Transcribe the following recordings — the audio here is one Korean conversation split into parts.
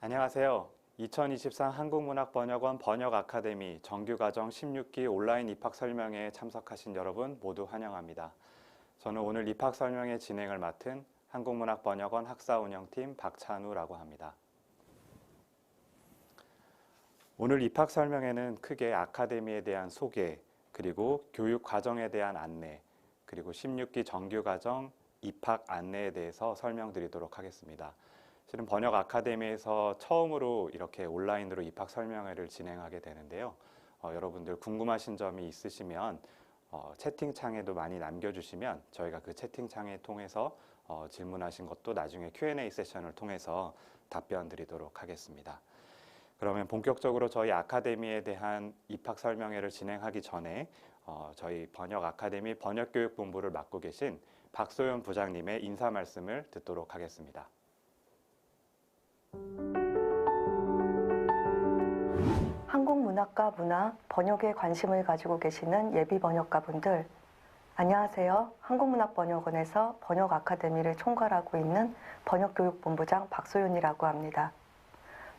안녕하세요. 2023 한국문학번역원 번역아카데미 정규과정 16기 온라인 입학 설명회에 참석하신 여러분 모두 환영합니다. 저는 오늘 입학 설명회 진행을 맡은 한국문학번역원 학사운영팀 박찬우라고 합니다. 오늘 입학 설명회는 크게 아카데미에 대한 소개, 그리고 교육 과정에 대한 안내, 그리고 16기 정규과정 입학 안내에 대해서 설명드리도록 하겠습니다. 실은 번역 아카데미에서 처음으로 이렇게 온라인으로 입학 설명회를 진행하게 되는데요. 여러분들 궁금하신 점이 있으시면 채팅창에도 많이 남겨주시면 저희가 그 채팅창에 통해서 질문하신 것도 나중에 Q&A 세션을 통해서 답변 드리도록 하겠습니다. 그러면 본격적으로 저희 아카데미에 대한 입학 설명회를 진행하기 전에 저희 번역 아카데미 번역교육본부를 맡고 계신 박소연 부장님의 인사 말씀을 듣도록 하겠습니다. 한국문학과 문화, 번역에 관심을 가지고 계시는 예비 번역가분들, 안녕하세요. 한국문학번역원에서 번역 아카데미를 총괄하고 있는 번역교육본부장 박소윤이라고 합니다.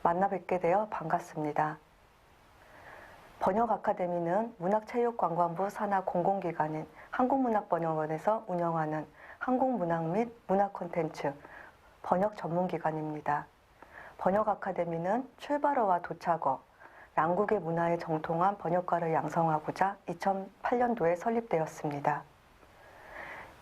만나 뵙게 되어 반갑습니다. 번역 아카데미는 문학체육관광부 산하 공공기관인 한국문학번역원에서 운영하는 한국문학 및 문학 콘텐츠 번역 전문기관입니다. 번역 아카데미는 출발어와 도착어, 양국의 문화에 정통한 번역가를 양성하고자 2008년도에 설립되었습니다.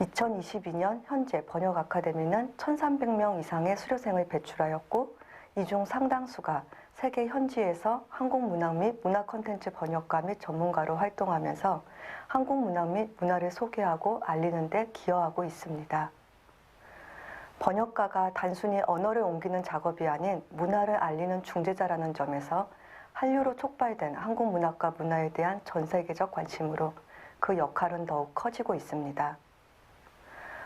2022년 현재 번역 아카데미는 1,300명 이상의 수료생을 배출하였고, 이 중 상당수가 세계 현지에서 한국 문학 및 문화 콘텐츠 번역가 및 전문가로 활동하면서 한국 문학 및 문화를 소개하고 알리는 데 기여하고 있습니다. 번역가가 단순히 언어를 옮기는 작업이 아닌 문화를 알리는 중재자라는 점에서 한류로 촉발된 한국 문학과 문화에 대한 전 세계적 관심으로 그 역할은 더욱 커지고 있습니다.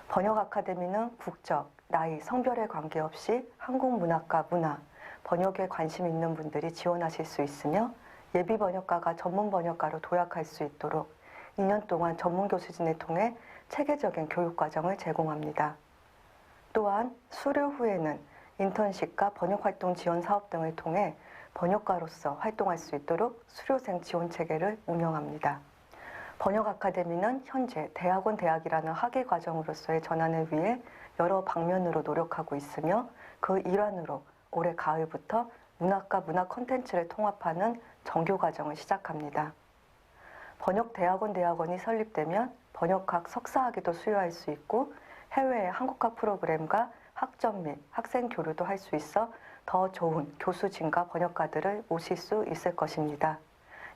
번역 아카데미는 국적, 나이, 성별에 관계없이 한국 문학과 문화, 번역에 관심 있는 분들이 지원하실 수 있으며 예비 번역가가 전문 번역가로 도약할 수 있도록 2년 동안 전문 교수진을 통해 체계적인 교육 과정을 제공합니다. 또한 수료 후에는 인턴십과 번역활동 지원 사업 등을 통해 번역가로서 활동할 수 있도록 수료생 지원 체계를 운영합니다. 번역 아카데미는 현재 대학원 대학이라는 학위 과정으로서의 전환을 위해 여러 방면으로 노력하고 있으며 그 일환으로 올해 가을부터 문학과 문화 콘텐츠를 통합하는 정규 과정을 시작합니다. 번역 대학원이 설립되면 번역학 석사학위도 수료할 수 있고 해외의 한국학 프로그램과 학점 및 학생 교류도 할 수 있어 더 좋은 교수진과 번역가들을 모실 수 있을 것입니다.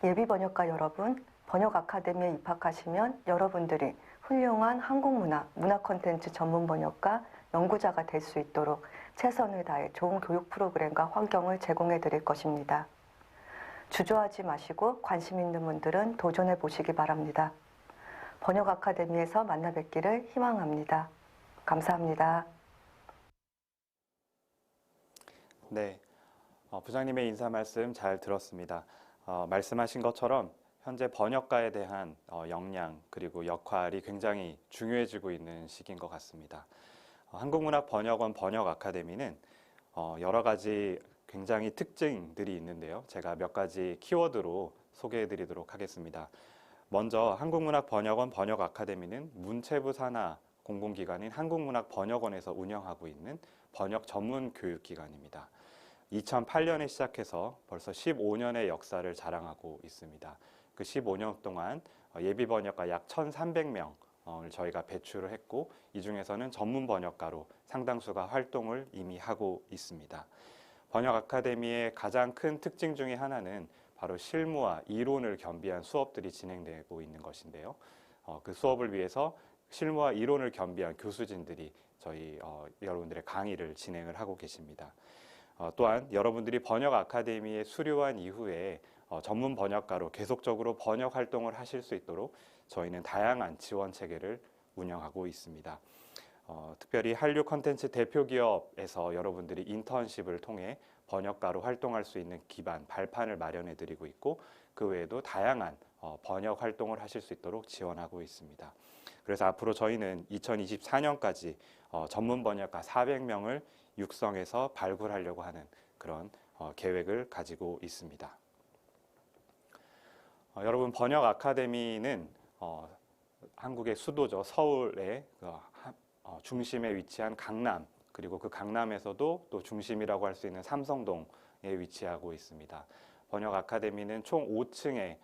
예비 번역가 여러분, 번역 아카데미에 입학하시면 여러분들이 훌륭한 한국 문화 콘텐츠 전문 번역가, 연구자가 될 수 있도록 최선을 다해 좋은 교육 프로그램과 환경을 제공해 드릴 것입니다. 주저하지 마시고 관심 있는 분들은 도전해 보시기 바랍니다. 번역 아카데미에서 만나 뵙기를 희망합니다. 감사합니다. 네, 부장님의 인사 말씀 잘 들었습니다. 말씀하신 것처럼 현재 번역가에 대한 역량 그리고 역할이 굉장히 중요해지고 있는 시기인 것 같습니다. 한국문학번역원 번역아카데미는 여러 가지 굉장히 특징들이 있는데요. 제가 몇 가지 키워드로 소개해 드리도록 하겠습니다. 먼저 한국문학번역원 번역아카데미는 문체부 산하 공공기관인 한국문학번역원에서 운영하고 있는 번역 전문 교육기관입니다. 2008년에 시작해서 벌써 15년의 역사를 자랑하고 있습니다. 그 15년 동안 예비 번역가 약 1,300명을 저희가 배출을 했고, 이 중에서는 전문 번역가로 상당수가 활동을 이미 하고 있습니다. 번역 아카데미의 가장 큰 특징 중에 하나는 바로 실무와 이론을 겸비한 수업들이 진행되고 있는 것인데요. 그 수업을 위해서 실무와 이론을 겸비한 교수진들이 저희 여러분들의 강의를 진행을 하고 계십니다. 또한 여러분들이 번역 아카데미에 수료한 이후에 전문 번역가로 계속적으로 번역 활동을 하실 수 있도록 저희는 다양한 지원 체계를 운영하고 있습니다. 특별히 한류 콘텐츠 대표 기업에서 여러분들이 인턴십을 통해 번역가로 활동할 수 있는 기반, 발판을 마련해 드리고 있고, 그 외에도 다양한 번역 활동을 하실 수 있도록 지원하고 있습니다. 그래서 앞으로 저희는 2024년까지 전문 번역가 400명을 육성해서 발굴하려고 하는 그런 계획을 가지고 있습니다. 여러분, 번역 아카데미는 한국의 수도죠. 서울의 중심에 위치한 강남, 그리고 그 강남에서도 또 중심이라고 할 수 있는 삼성동에 위치하고 있습니다. 번역 아카데미는 총 5층에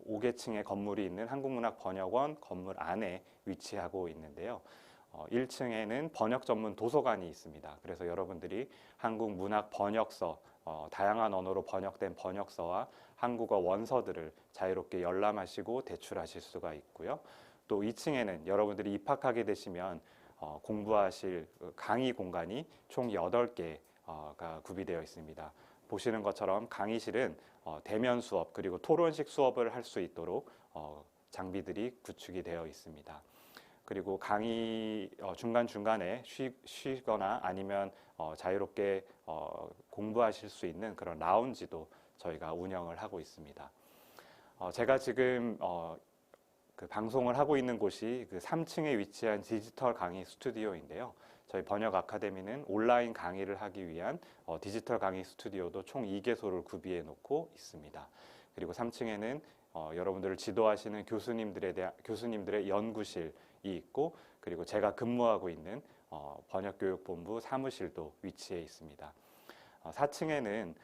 5개층의 건물이 있는 한국문학번역원 건물 안에 위치하고 있는데요. 1층에는 번역 전문 도서관이 있습니다. 그래서 여러분들이 한국 문학 번역서, 다양한 언어로 번역된 번역서와 한국어 원서들을 자유롭게 열람하시고 대출하실 수가 있고요. 또 2층에는 여러분들이 입학하게 되시면 공부하실 강의 공간이 총 8개가 구비되어 있습니다. 보시는 것처럼 강의실은 대면 수업 그리고 토론식 수업을 할 수 있도록 장비들이 구축이 되어 있습니다. 그리고 강의 중간중간에 쉬거나 아니면 자유롭게 공부하실 수 있는 그런 라운지도 저희가 운영을 하고 있습니다. 제가 지금 그 방송을 하고 있는 곳이 그 3층에 위치한 디지털 강의 스튜디오인데요. 저희 번역 아카데미는 온라인 강의를 하기 위한 디지털 강의 스튜디오도 총 2개소를 구비해 놓고 있습니다. 그리고 3층에는 여러분들을 지도하시는 교수님들의 연구실이 있고, 그리고 제가 근무하고 있는 번역교육본부 사무실도 위치해 있습니다. 4층에는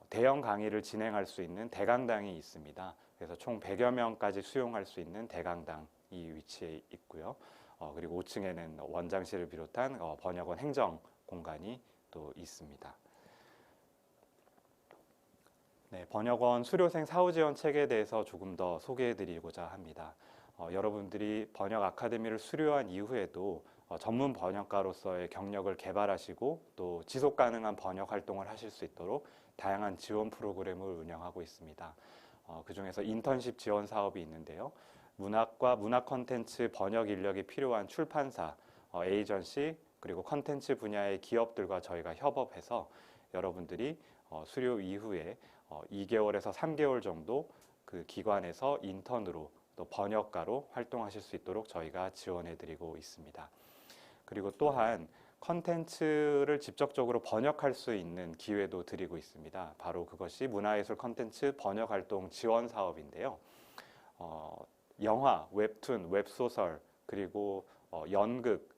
대형 강의를 진행할 수 있는 대강당이 있습니다. 그래서 총 100여 명까지 수용할 수 있는 대강당이 위치해 있고요. 그리고 5층에는 원장실을 비롯한 번역원 행정 공간이 또 있습니다. 네, 번역원 수료생 사후 지원 책에 대해서 조금 더 소개해 드리고자 합니다. 여러분들이 번역 아카데미를 수료한 이후에도 전문 번역가로서의 경력을 개발하시고 또 지속 가능한 번역 활동을 하실 수 있도록 다양한 지원 프로그램을 운영하고 있습니다. 그중에서 인턴십 지원 사업이 있는데요. 문학과 문학 콘텐츠 번역 인력이 필요한 출판사, 에이전시, 그리고 콘텐츠 분야의 기업들과 저희가 협업해서 여러분들이 수료 이후에 2개월에서 3개월 정도 그 기관에서 인턴으로 또 번역가로 활동하실 수 있도록 저희가 지원해 드리고 있습니다. 그리고 또한 컨텐츠를 직접적으로 번역할 수 있는 기회도 드리고 있습니다. 바로 그것이 문화예술 컨텐츠 번역활동 지원 사업인데요. 영화, 웹툰, 웹소설, 그리고 연극,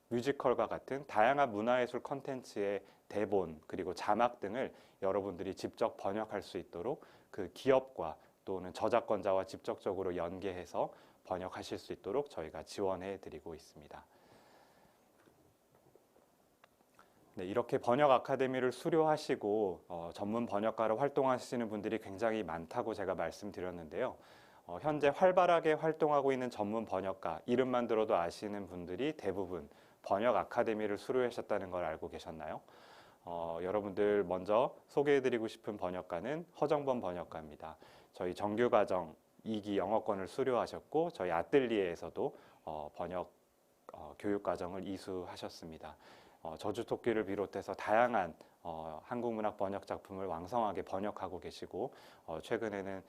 뮤지컬과 같은 다양한 문화예술 컨텐츠의 대본, 그리고 자막 등을 여러분들이 직접 번역할 수 있도록 그 기업과 또는 저작권자와 직접적으로 연계해서 번역하실 수 있도록 저희가 지원해 드리고 있습니다. 네, 이렇게 번역 아카데미를 수료하시고 전문 번역가로 활동하시는 분들이 굉장히 많다고 제가 말씀드렸는데요. 현재 활발하게 활동하고 있는 전문 번역가, 이름만 들어도 아시는 분들이 대부분 번역 아카데미를 수료하셨다는 걸 알고 계셨나요? 여러분들 먼저 소개해드리고 싶은 번역가는 허정범 번역가입니다. 저희 정규과정 2기 영어권을 수료하셨고 저희 아뜰리에에서도 번역 교육과정을 이수하셨습니다. 저주토끼를 비롯해서 다양한 한국 문학 번역 작품을 왕성하게 번역하고 계시고 최근에는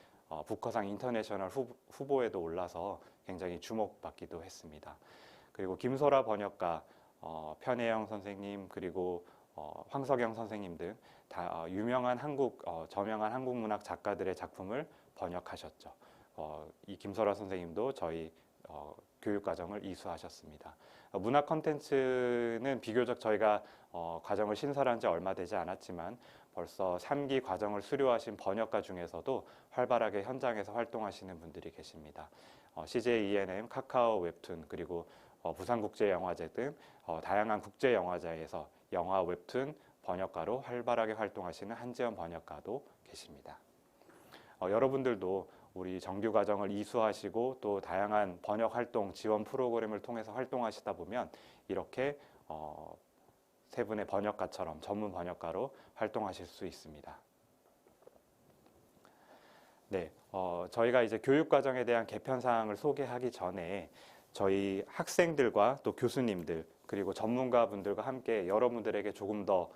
부커상 인터내셔널 후보에도 올라서 굉장히 주목받기도 했습니다. 그리고 김소라 번역가, 편혜영 선생님, 그리고 황석영 선생님 등 다 유명한 저명한 한국 문학 작가들의 작품을 번역하셨죠. 이 김소라 선생님도 저희 교육과정을 이수하셨습니다. 문학 콘텐츠는 비교적 저희가 과정을 신설한 지 얼마 되지 않았지만 벌써 3기 과정을 수료하신 번역가 중에서도 활발하게 현장에서 활동하시는 분들이 계십니다. CJ ENM, 카카오 웹툰, 그리고 부산국제영화제 등 다양한 국제영화제에서 영화 웹툰 번역가로 활발하게 활동하시는 한지연 번역가도 계십니다. 여러분들도 우리 정규과정을 이수하시고 또 다양한 번역활동 지원 프로그램을 통해서 활동하시다 보면 이렇게 세 분의 번역가처럼 전문 번역가로 활동하실 수 있습니다. 네, 저희가 이제 교육과정에 대한 개편 사항을 소개하기 전에 저희 학생들과 또 교수님들 그리고 전문가분들과 함께 여러분들에게 조금 더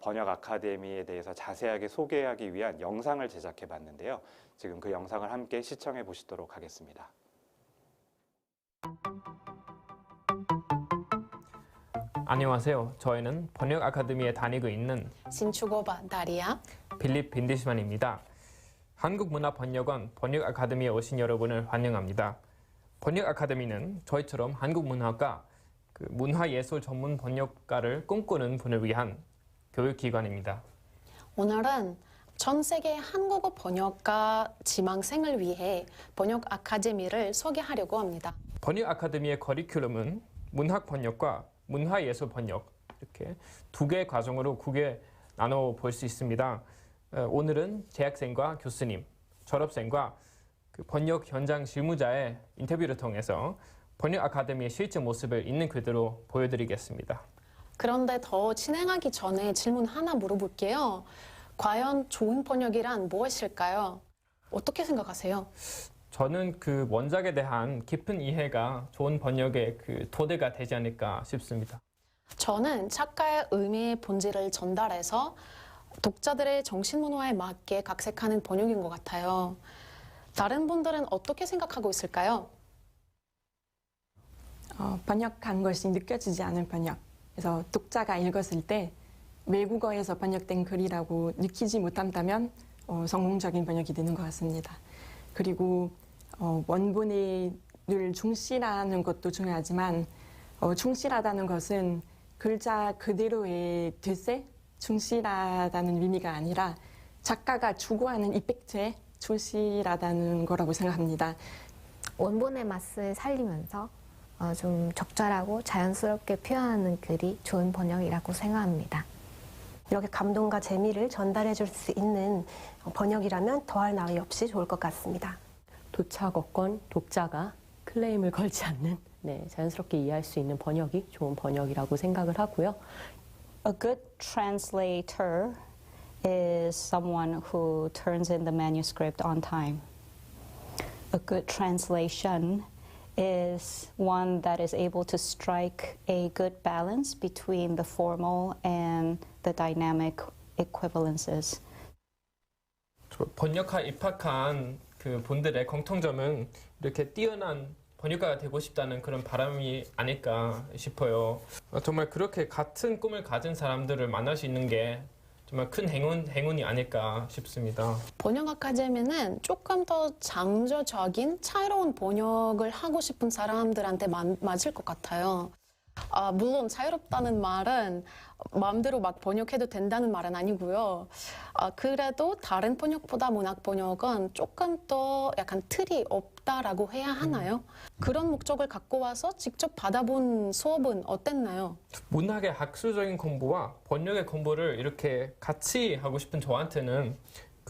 번역 아카데미에 대해서 자세하게 소개하기 위한 영상을 제작해 봤는데요. 지금 그 영상을 함께 시청해 보시도록 하겠습니다. 안녕하세요. 저희는 번역 아카데미에 다니고 있는 신축오바 다리야. 필립 빈디시만입니다. 한국문화번역원 번역 아카데미에 오신 여러분을 환영합니다. 번역 아카데미는 저희처럼 한국 문화과 문화예술 전문 번역가를 꿈꾸는 분을 위한 교육기관입니다. 오늘은 전 세계 한국어 번역가 지망생을 위해 번역 아카데미를 소개하려고 합니다. 번역 아카데미의 커리큘럼은 문학 번역과 문화예술 번역 이렇게 두 개의 과정으로 크게 나눠 볼 수 있습니다. 오늘은 재학생과 교수님, 졸업생과 번역 현장 실무자의 인터뷰를 통해서 번역 아카데미의 실제 모습을 있는 그대로 보여드리겠습니다. 그런데 더 진행하기 전에 질문 하나 물어볼게요. 과연 좋은 번역이란 무엇일까요? 어떻게 생각하세요? 저는 그 원작에 대한 깊은 이해가 좋은 번역의 토대가 되지 않을까 싶습니다. 저는 작가의 의미의 본질을 전달해서 독자들의 정신문화에 맞게 각색하는 번역인 것 같아요. 다른 분들은 어떻게 생각하고 있을까요? 번역한 것이 느껴지지 않은 번역. 그래서 독자가 읽었을 때 외국어에서 번역된 글이라고 느끼지 못한다면 성공적인 번역이 되는 것 같습니다. 그리고 원본에 늘 충실하는 것도 중요하지만 충실하다는 것은 글자 그대로의 뜻에 충실하다는 의미가 아니라 작가가 추구하는 이펙트에 충실하다는 거라고 생각합니다. 원본의 맛을 살리면서 좀 적절하고 자연스럽게 표현하는 글이 좋은 번역이라고 생각합니다. 이렇게 감동과 재미를 전달해 줄 수 있는 번역이라면 더할 나위 없이 좋을 것 같습니다. 도착어권 독자가 클레임을 걸지 않는 자연스럽게 이해할 수 있는 번역이 좋은 번역이라고 생각을 하고요. A good translator is someone who turns in the manuscript on time. A good translation is one that is able to strike a good balance between the formal and the dynamic equivalences. 번역학 입학한 분들의 공통점은 이렇게 뛰어난 번역가가 되고 싶다는 그런 바람이 아닐까 싶어요. 정말 그렇게 같은 꿈을 가진 사람들을 만날 수 있는 게 정말 큰 행운이 아닐까 싶습니다. 번역 아카데미는 조금 더 장조적인 자유로운 번역을 하고 싶은 사람들한테 맞을 것 같아요. 물론 자유롭다는 말은 마음대로 막 번역해도 된다는 말은 아니고요. 그래도 다른 번역보다 문학 번역은 조금 더 약간 틀이 없다라고 해야 하나요? 그런 목적을 갖고 와서 직접 받아본 수업은 어땠나요? 문학의 학술적인 공부와 번역의 공부를 이렇게 같이 하고 싶은 저한테는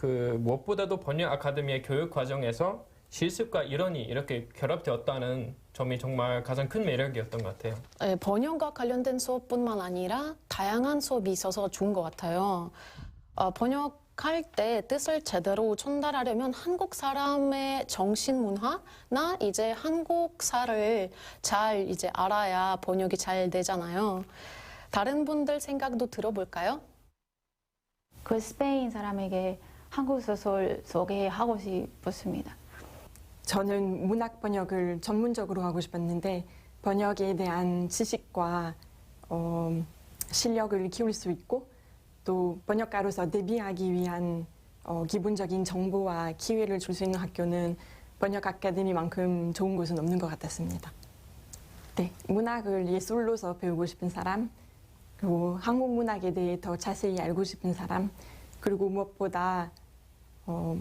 무엇보다도 번역 아카데미의 교육 과정에서 실습과 이론이 이렇게 결합되었다는 점이 정말 가장 큰 매력이었던 것 같아요. 네, 번역과 관련된 수업뿐만 아니라 다양한 수업이 있어서 좋은 것 같아요. 번역할 때 뜻을 제대로 전달하려면 한국 사람의 정신 문화나 이제 한국사를 잘 알아야 번역이 잘 되잖아요. 다른 분들 생각도 들어볼까요? 그 스페인 사람에게 한국 소설 소개하고 싶었습니다. 저는 문학 번역을 전문적으로 하고 싶었는데 번역에 대한 지식과 실력을 키울 수 있고 또 번역가로서 데뷔하기 위한 기본적인 정보와 기회를 줄 수 있는 학교는 번역 아카데미만큼 좋은 곳은 없는 것 같았습니다. 네, 문학을 예술로서 배우고 싶은 사람, 그리고 한국 문학에 대해 더 자세히 알고 싶은 사람, 그리고 무엇보다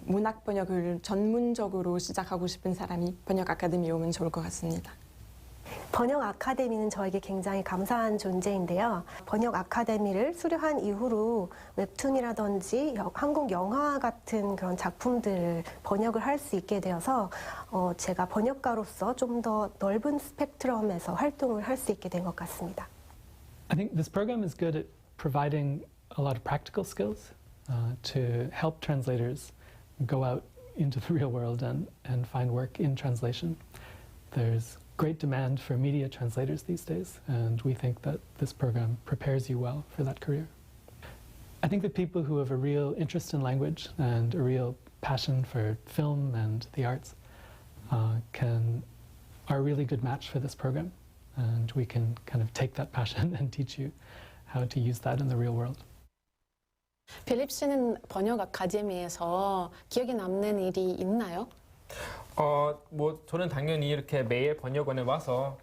문학 번역을 전문적으로 시작하고 싶은 사람이 번역 아카데미에 오면 좋을 것 같습니다. 번역 아카데미는 저에게 굉장히 감사한 존재인데요. 번역 아카데미를 수료한 이후로 웹툰이라든지 한국 영화 같은 그런 작품들을 번역을 할 수 있게 되어서 제가 번역가로서 좀 더 넓은 스펙트럼에서 활동을 할 수 있게 된 것 같습니다. I think this program is good at providing a lot of practical skills to help translators go out into the real world and find work in translation. There's great demand for media translators these days, and we think that this program prepares you well for that career. I think that people who have a real interest in language and a real passion for film and the arts are a really good match for this program. and we can kind of take that passion and teach you how to use that in the real world. 필립 씨는 번역 아카데미에서 기억에 남는 일이 있나요? 뭐 저는 당연히 이렇게 매일 번역원에 와서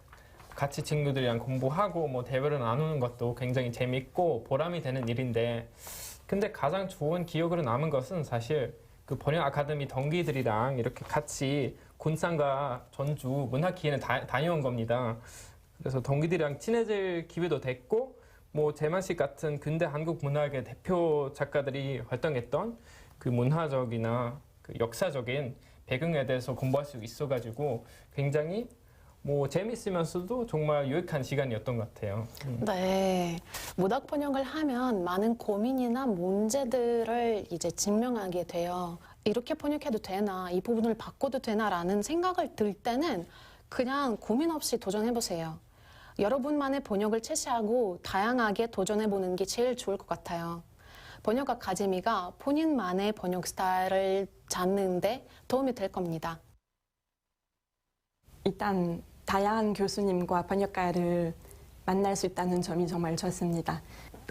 같이 친구들이랑 공부하고 뭐 대화를 나누는 것도 굉장히 재밌고 보람이 되는 일인데, 근데 가장 좋은 기억으로 남은 것은 사실 그 번역 아카데미 동기들이랑 이렇게 같이 군산과 전주 문학기회는 다녀온 겁니다. 그래서 동기들이랑 친해질 기회도 됐고, 뭐 제만식 같은 근대 한국 문학의 대표 작가들이 활동했던 그 문화적이나 그 역사적인 배경에 대해서 공부할 수 있어가지고 굉장히 뭐 재밌으면서도 정말 유익한 시간이었던 것 같아요. 네, 문학 번역을 하면 많은 고민이나 문제들을 이제 증명하게 돼요. 이렇게 번역해도 되나, 이 부분을 바꿔도 되나라는 생각을 들 때는 그냥 고민 없이 도전해보세요. 여러분만의 번역을 채취하고 다양하게 도전해보는 게 제일 좋을 것 같아요. 번역 아카데미가 본인만의 번역 스타일을 찾는 데 도움이 될 겁니다. 일단 다양한 교수님과 번역가를 만날 수 있다는 점이 정말 좋습니다.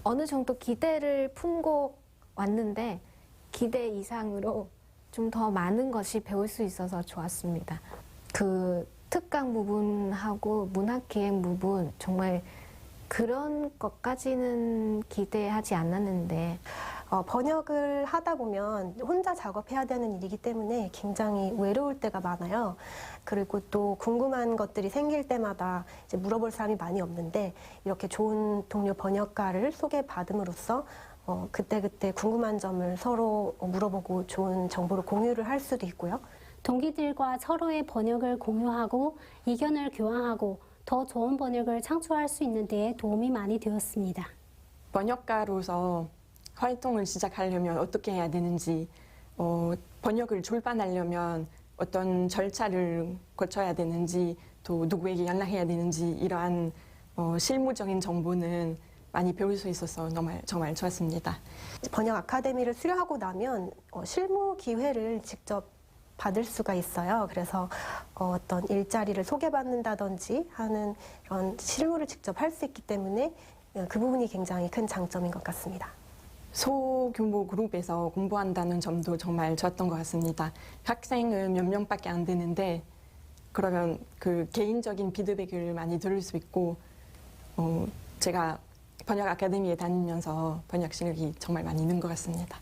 어느 정도 기대를 품고 왔는데 기대 이상으로 좀 더 많은 것이 배울 수 있어서 좋았습니다. 그 특강 부분하고 문학기획 부분 정말 그런 것까지는 기대하지 않았는데 번역을 하다 보면 혼자 작업해야 되는 일이기 때문에 굉장히 외로울 때가 많아요. 그리고 또 궁금한 것들이 생길 때마다 이제 물어볼 사람이 많이 없는데 이렇게 좋은 동료 번역가를 소개받음으로써 그때그때 궁금한 점을 서로 물어보고 좋은 정보를 공유를 할 수도 있고요. 동기들과 서로의 번역을 공유하고 의견을 교환하고 더 좋은 번역을 창출할 수 있는 데 도움이 많이 되었습니다. 번역가로서 활동을 시작하려면 어떻게 해야 되는지, 번역을 출판하려면 어떤 절차를 거쳐야 되는지, 또 누구에게 연락해야 되는지 이러한 실무적인 정보는 많이 배울 수 있어서 정말 좋았습니다. 번역 아카데미를 수료하고 나면 실무 기회를 직접 받을 수가 있어요. 그래서 어떤 일자리를 소개받는다든지 하는 그런 실무를 직접 할 수 있기 때문에 그 부분이 굉장히 큰 장점인 것 같습니다. 소규모 그룹에서 공부한다는 점도 정말 좋았던 것 같습니다. 학생은 몇 명밖에 안 되는데 그러면 그 개인적인 피드백을 많이 들을 수 있고, 제가 번역 아카데미에 다니면서 번역 실력이 정말 많이 는 것 같습니다.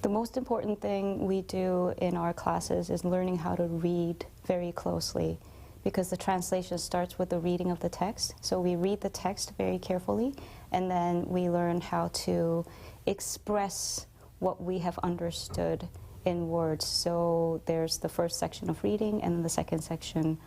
The most important thing we do in our classes is learning how to read very closely, because the translation starts with the reading of the text. So we read the text very carefully, and then we learn how to express what we have understood in words. So there's the first section of reading and then the second section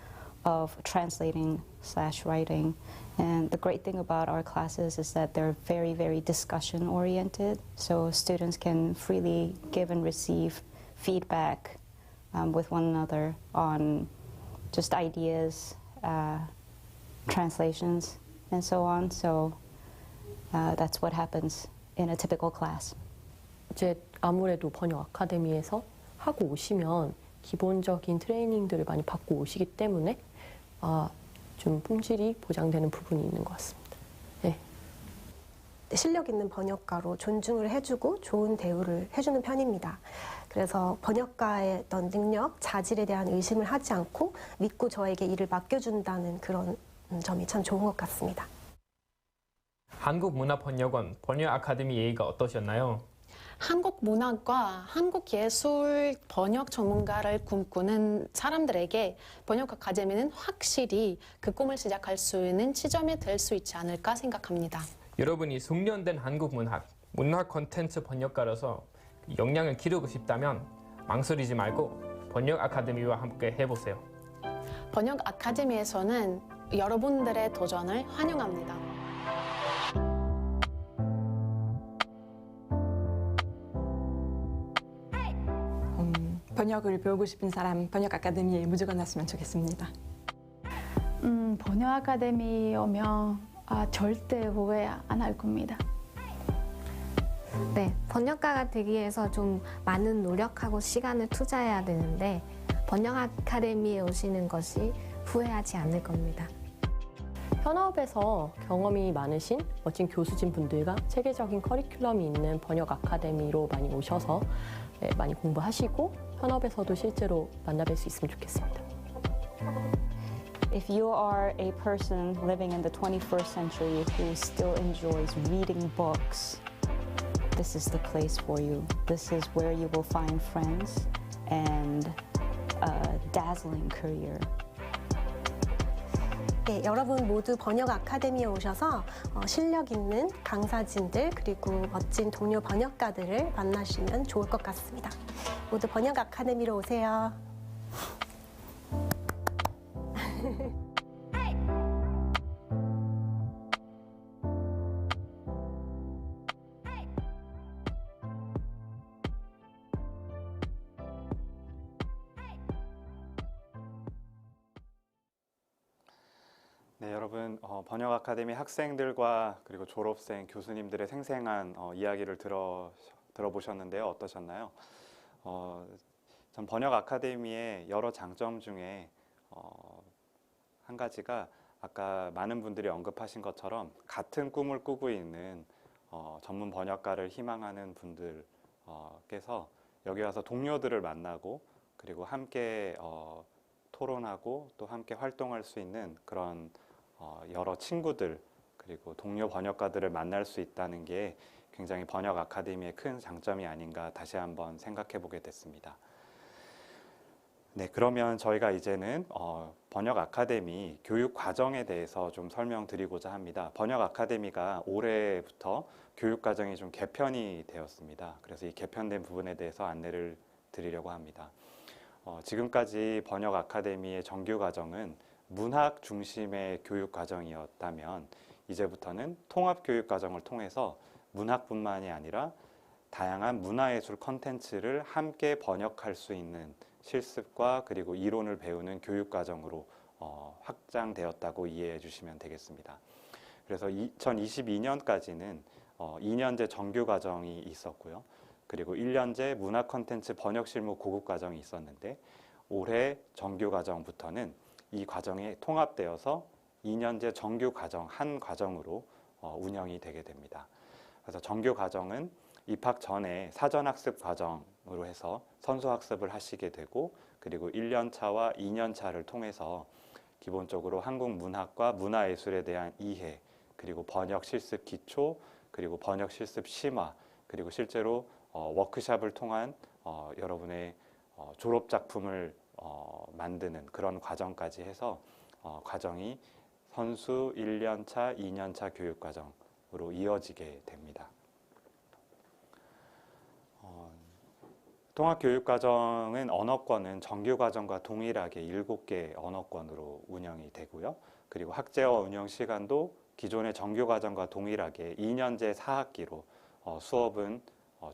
of translating/writing. And the great thing about our classes is that they're very, very discussion oriented. So students can freely give and receive feedback with one another on just ideas, translations, and so on. So that's what happens in a typical class. 이제 아무래도 번역 아카데미에서 하고 오시면 기본적인 트레이닝들을 많이 받고 오시기 때문에 좀 품질이 보장되는 부분이 있는 것 같습니다. 네. 실력 있는 번역가로 존중을 해주고 좋은 대우를 해주는 편입니다. 그래서 번역가의 어떤 능력, 자질에 대한 의심을 하지 않고 믿고 저에게 일을 맡겨준다는 그런 점이 참 좋은 것 같습니다. 한국문화번역원 번역 아카데미 얘기가 어떠셨나요? 한국 문학과 한국 예술 번역 전문가를 꿈꾸는 사람들에게 번역 아카데미는 확실히 그 꿈을 시작할 수 있는 지점이 될 수 있지 않을까 생각합니다. 여러분이 숙련된 한국 문학 콘텐츠 번역가로서 역량을 기르고 싶다면 망설이지 말고 번역 아카데미와 함께 해보세요. 번역 아카데미에서는 여러분들의 도전을 환영합니다. 번역을 배우고 싶은 사람 번역 아카데미에 무조건 왔으면 좋겠습니다. 번역 아카데미 오면 절대 후회 안 할 겁니다. 네, 번역가가 되기 위해서 좀 많은 노력하고 시간을 투자해야 되는데 번역 아카데미에 오시는 것이 후회하지 않을 겁니다. 현업에서 경험이 많으신 멋진 교수진 분들과 체계적인 커리큘럼이 있는 번역 아카데미로 많이 오셔서 많이 공부하시고 현업에서도 실제로 만나뵐 수 있으면 좋겠습니다. If you are a person living in the 21st century who still enjoys reading books, this is the place for you. This is where you will find friends and a dazzling career. 네, 여러분 모두 번역 아카데미에 오셔서 실력 있는 강사진들 그리고 멋진 동료 번역가들을 만나시면 좋을 것 같습니다. 모두 번역 아카데미로 오세요. 네, 여러분 번역 아카데미 학생들과 그리고 졸업생 교수님들의 생생한 이야기를 들어보셨는데요. 어떠셨나요? 전 번역 아카데미의 여러 장점 중에 한 가지가 아까 많은 분들이 언급하신 것처럼 같은 꿈을 꾸고 있는 전문 번역가를 희망하는 분들께서 여기 와서 동료들을 만나고 그리고 함께 토론하고 또 함께 활동할 수 있는 그런 여러 친구들 그리고 동료 번역가들을 만날 수 있다는 게 굉장히 번역 아카데미의 큰 장점이 아닌가 다시 한번 생각해 보게 됐습니다. 네, 그러면 저희가 이제는 번역 아카데미 교육 과정에 대해서 좀 설명드리고자 합니다. 번역 아카데미가 올해부터 교육 과정이 좀 개편이 되었습니다. 그래서 이 개편된 부분에 대해서 안내를 드리려고 합니다. 지금까지 번역 아카데미의 정규 과정은 문학 중심의 교육 과정이었다면 이제부터는 통합 교육 과정을 통해서 문학뿐만이 아니라 다양한 문화예술 콘텐츠를 함께 번역할 수 있는 실습과 그리고 이론을 배우는 교육 과정으로 확장되었다고 이해해 주시면 되겠습니다. 그래서 2022년까지는 2년제 정규 과정이 있었고요. 그리고 1년제 문화 콘텐츠 번역 실무 고급 과정이 있었는데 올해 정규 과정부터는 이 과정이 통합되어서 2년제 정규 과정 한 과정으로 운영이 되게 됩니다. 그래서 정규 과정은 입학 전에 사전학습 과정으로 해서 선수학습을 하시게 되고 그리고 1년차와 2년차를 통해서 기본적으로 한국 문학과 문화예술에 대한 이해 그리고 번역 실습 기초 그리고 번역 실습 심화 그리고 실제로 워크숍을 통한 여러분의 졸업 작품을 만드는 그런 과정까지 해서 과정이 선수 1년차, 2년차 교육 과정으로 이어지게 됩니다. 통합교육과정은 언어권은 정규과정과 동일하게 7개 언어권으로 운영이 되고요. 그리고 학제와 운영 시간도 기존의 정규과정과 동일하게 2년제 4학기로 수업은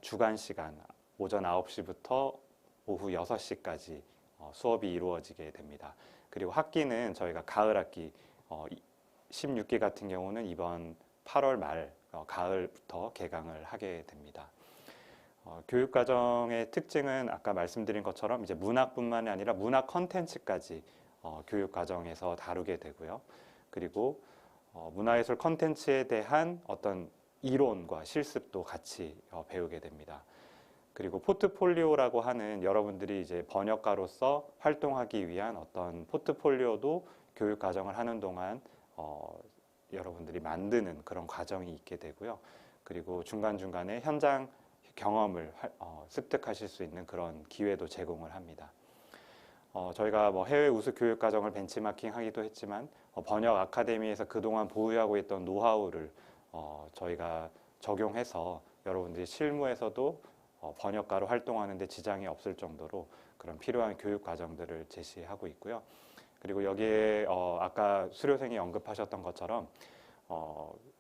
주간 시간 오전 9시부터 오후 6시까지 수업이 이루어지게 됩니다. 그리고 학기는 저희가 가을 학기 16기 같은 경우는 이번 8월 말 가을부터 개강을 하게 됩니다. 교육과정의 특징은 아까 말씀드린 것처럼 이제 문학뿐만이 아니라 문학 콘텐츠까지 교육과정에서 다루게 되고요. 그리고 문화예술 콘텐츠에 대한 어떤 이론과 실습도 같이 배우게 됩니다. 그리고 포트폴리오라고 하는 여러분들이 이제 번역가로서 활동하기 위한 어떤 포트폴리오도 교육과정을 하는 동안 여러분들이 만드는 그런 과정이 있게 되고요. 그리고 중간중간에 현장 경험을 습득하실 수 있는 그런 기회도 제공을 합니다. 저희가 뭐 해외 우수 교육 과정을 벤치마킹 하기도 했지만 번역 아카데미에서 그동안 보유하고 있던 노하우를 저희가 적용해서 여러분들이 실무에서도 번역가로 활동하는 데 지장이 없을 정도로 그런 필요한 교육 과정들을 제시하고 있고요. 그리고 여기에 아까 수료생이 언급하셨던 것처럼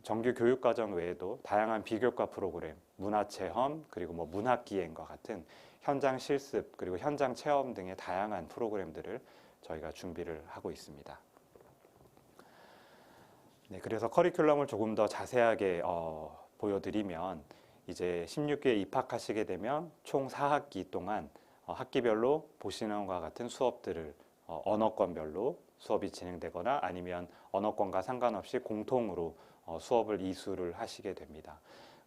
정규 교육 과정 외에도 다양한 비교과 프로그램, 문화체험, 그리고 뭐 문학기행과 같은 현장 실습, 그리고 현장 체험 등의 다양한 프로그램들을 저희가 준비를 하고 있습니다. 네, 그래서 커리큘럼을 조금 더 자세하게 보여드리면 이제 16기에 입학하시게 되면 총 4학기 동안 학기별로 보시는 것과 같은 수업들을 언어권별로 수업이 진행되거나 아니면 언어권과 상관없이 공통으로 수업을 이수를 하시게 됩니다.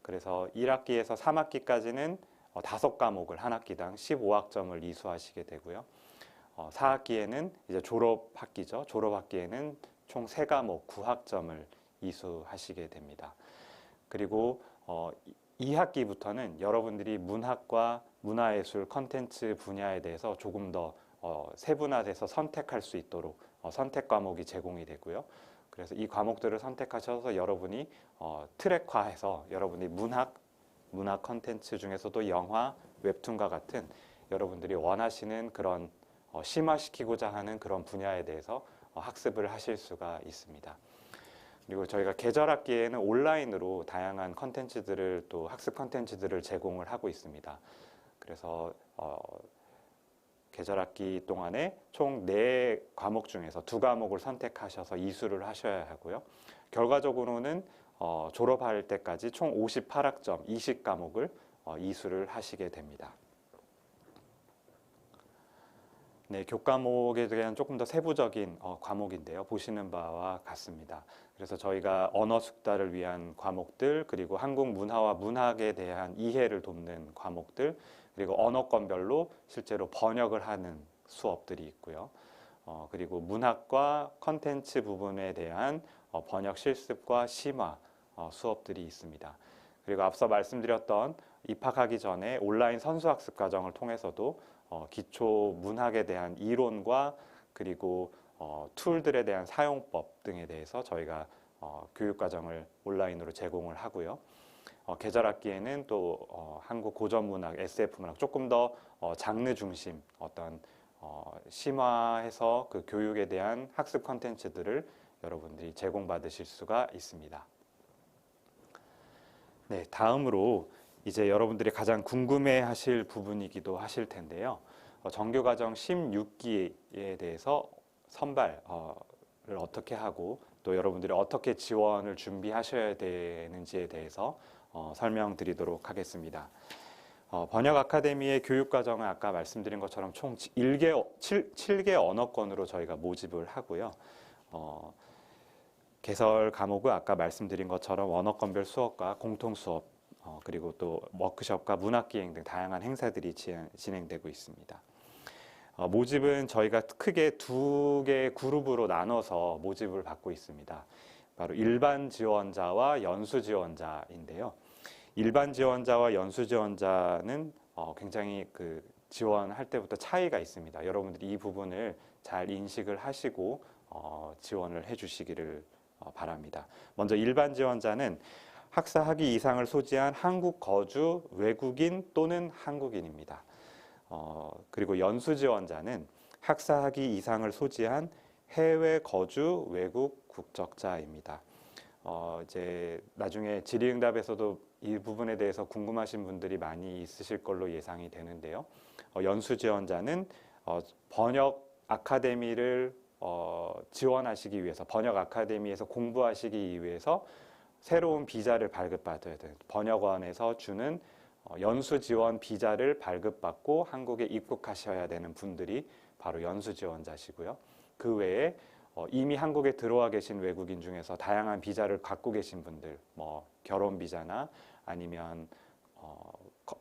그래서 1학기에서 3학기까지는 5과목을 한 학기당 15학점을 이수하시게 되고요. 4학기에는 이제 졸업학기죠. 졸업학기에는 총 3과목 9학점을 이수하시게 됩니다. 그리고 2학기부터는 여러분들이 문학과 문화예술 컨텐츠 분야에 대해서 조금 더 세분화돼서 선택할 수 있도록 선택 과목이 제공이 되고요. 그래서 이 과목들을 선택하셔서 여러분이 트랙화해서 여러분이 문학 컨텐츠 중에서도 영화, 웹툰과 같은 여러분들이 원하시는 그런 심화시키고자 하는 그런 분야에 대해서 학습을 하실 수가 있습니다. 그리고 저희가 계절학기에는 온라인으로 다양한 컨텐츠들을 또 학습 컨텐츠들을 제공을 하고 있습니다. 그래서 계절학기 동안에 총 4과목 중에서 2과목을 선택하셔서 이수를 하셔야 하고요. 결과적으로는 졸업할 때까지 총 58학점 20과목을 이수를 하시게 됩니다. 네, 교과목에 대한 조금 더 세부적인 과목인데요. 보시는 바와 같습니다. 그래서 저희가 언어 숙달을 위한 과목들, 그리고 한국 문화와 문학에 대한 이해를 돕는 과목들, 그리고 언어권별로 실제로 번역을 하는 수업들이 있고요. 그리고 문학과 컨텐츠 부분에 대한 번역 실습과 심화 수업들이 있습니다. 그리고 앞서 말씀드렸던 입학하기 전에 온라인 선수학습 과정을 통해서도 기초 문학에 대한 이론과 그리고 툴들에 대한 사용법 등에 대해서 저희가 교육과정을 온라인으로 제공을 하고요. 계절학기에는 또 한국 고전문학, SF문학 조금 더 장르 중심 어떤 심화해서 그 교육에 대한 학습 콘텐츠들을 여러분들이 제공받으실 수가 있습니다. 네, 다음으로 이제 여러분들이 가장 궁금해하실 부분이기도 하실 텐데요. 정규과정 16기에 대해서 선발을 어떻게 하고 또 여러분들이 어떻게 지원을 준비하셔야 되는지에 대해서 설명드리도록 하겠습니다. 번역 아카데미의 교육과정은 아까 말씀드린 것처럼 총 7개 언어권으로 저희가 모집을 하고요. 개설 과목은 아까 말씀드린 것처럼 언어권별 수업과 공통수업 그리고 또 워크숍과 문학기행 등 다양한 행사들이 진행되고 있습니다. 모집은 저희가 크게 2개의 그룹으로 나눠서 모집을 받고 있습니다. 바로 일반 지원자와 연수 지원자인데요. 일반 지원자와 연수 지원자는 굉장히 그 지원할 때부터 차이가 있습니다. 여러분들이 이 부분을 잘 인식을 하시고 지원을 해주시기를 바랍니다. 먼저 일반 지원자는 학사 학위 이상을 소지한 한국 거주 외국인 또는 한국인입니다. 그리고 연수 지원자는 학사 학위 이상을 소지한 해외 거주 외국 국적자입니다. 이제 나중에 질의응답에서도 이 부분에 대해서 궁금하신 분들이 많이 있으실 걸로 예상이 되는데요. 연수 지원자는 번역 아카데미를 지원하시기 위해서 번역 아카데미에서 공부하시기 위해서 새로운 비자를 발급받아야 돼요. 번역원에서 주는 연수 지원 비자를 발급받고 한국에 입국하셔야 되는 분들이 바로 연수 지원자시고요. 그 외에 이미 한국에 들어와 계신 외국인 중에서 다양한 비자를 갖고 계신 분들, 뭐 결혼 비자나 아니면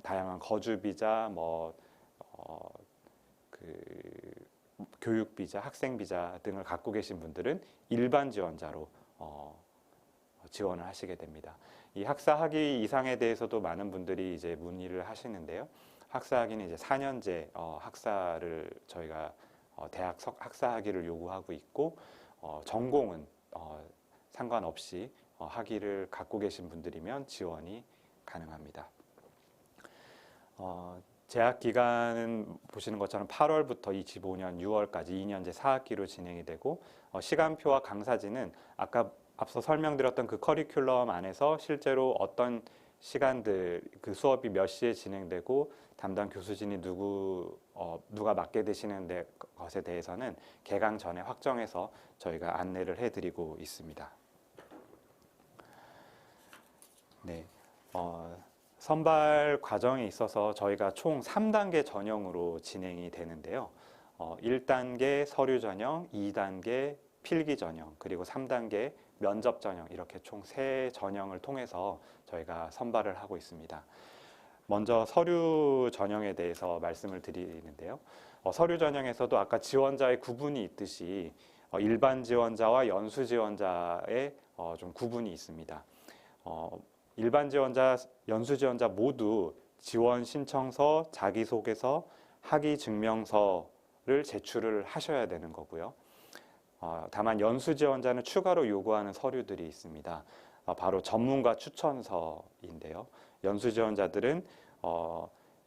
다양한 거주 비자, 교육 비자, 학생 비자 등을 갖고 계신 분들은 일반 지원자로 지원을 하시게 됩니다. 이 학사 학위 이상에 대해서도 많은 분들이 이제 문의를 하시는데요. 학사 학위는 이제 4년제 학사를 저희가 대학 학사 학위를 요구하고 있고 전공은 상관없이 학위를 갖고 계신 분들이면 지원이 가능합니다. 재학 기간은 보시는 것처럼 8월부터 25년 6월까지 2년제 4학기로 진행이 되고 시간표와 강사진은 아까 앞서 설명드렸던 그 커리큘럼 안에서 실제로 어떤 시간들 그 수업이 몇 시에 진행되고 담당 교수진이 누가 맡게 되시는 것에 대해서는 개강 전에 확정해서 저희가 안내를 해드리고 있습니다. 네, 선발 과정에 있어서 저희가 총 3단계 전형으로 진행이 되는데요. 1단계 서류 전형, 2단계 필기 전형, 그리고 3단계 면접 전형 이렇게 총 3전형을 통해서 저희가 선발을 하고 있습니다. 먼저 서류 전형에 대해서 말씀을 드리는데요. 서류 전형에서도 아까 지원자의 구분이 있듯이 일반 지원자와 연수 지원자의 좀 구분이 있습니다. 일반 지원자, 연수 지원자 모두 지원 신청서, 자기소개서, 학위 증명서를 제출을 하셔야 되는 거고요. 다만 연수 지원자는 추가로 요구하는 서류들이 있습니다. 바로 전문가 추천서인데요. 연수 지원자들은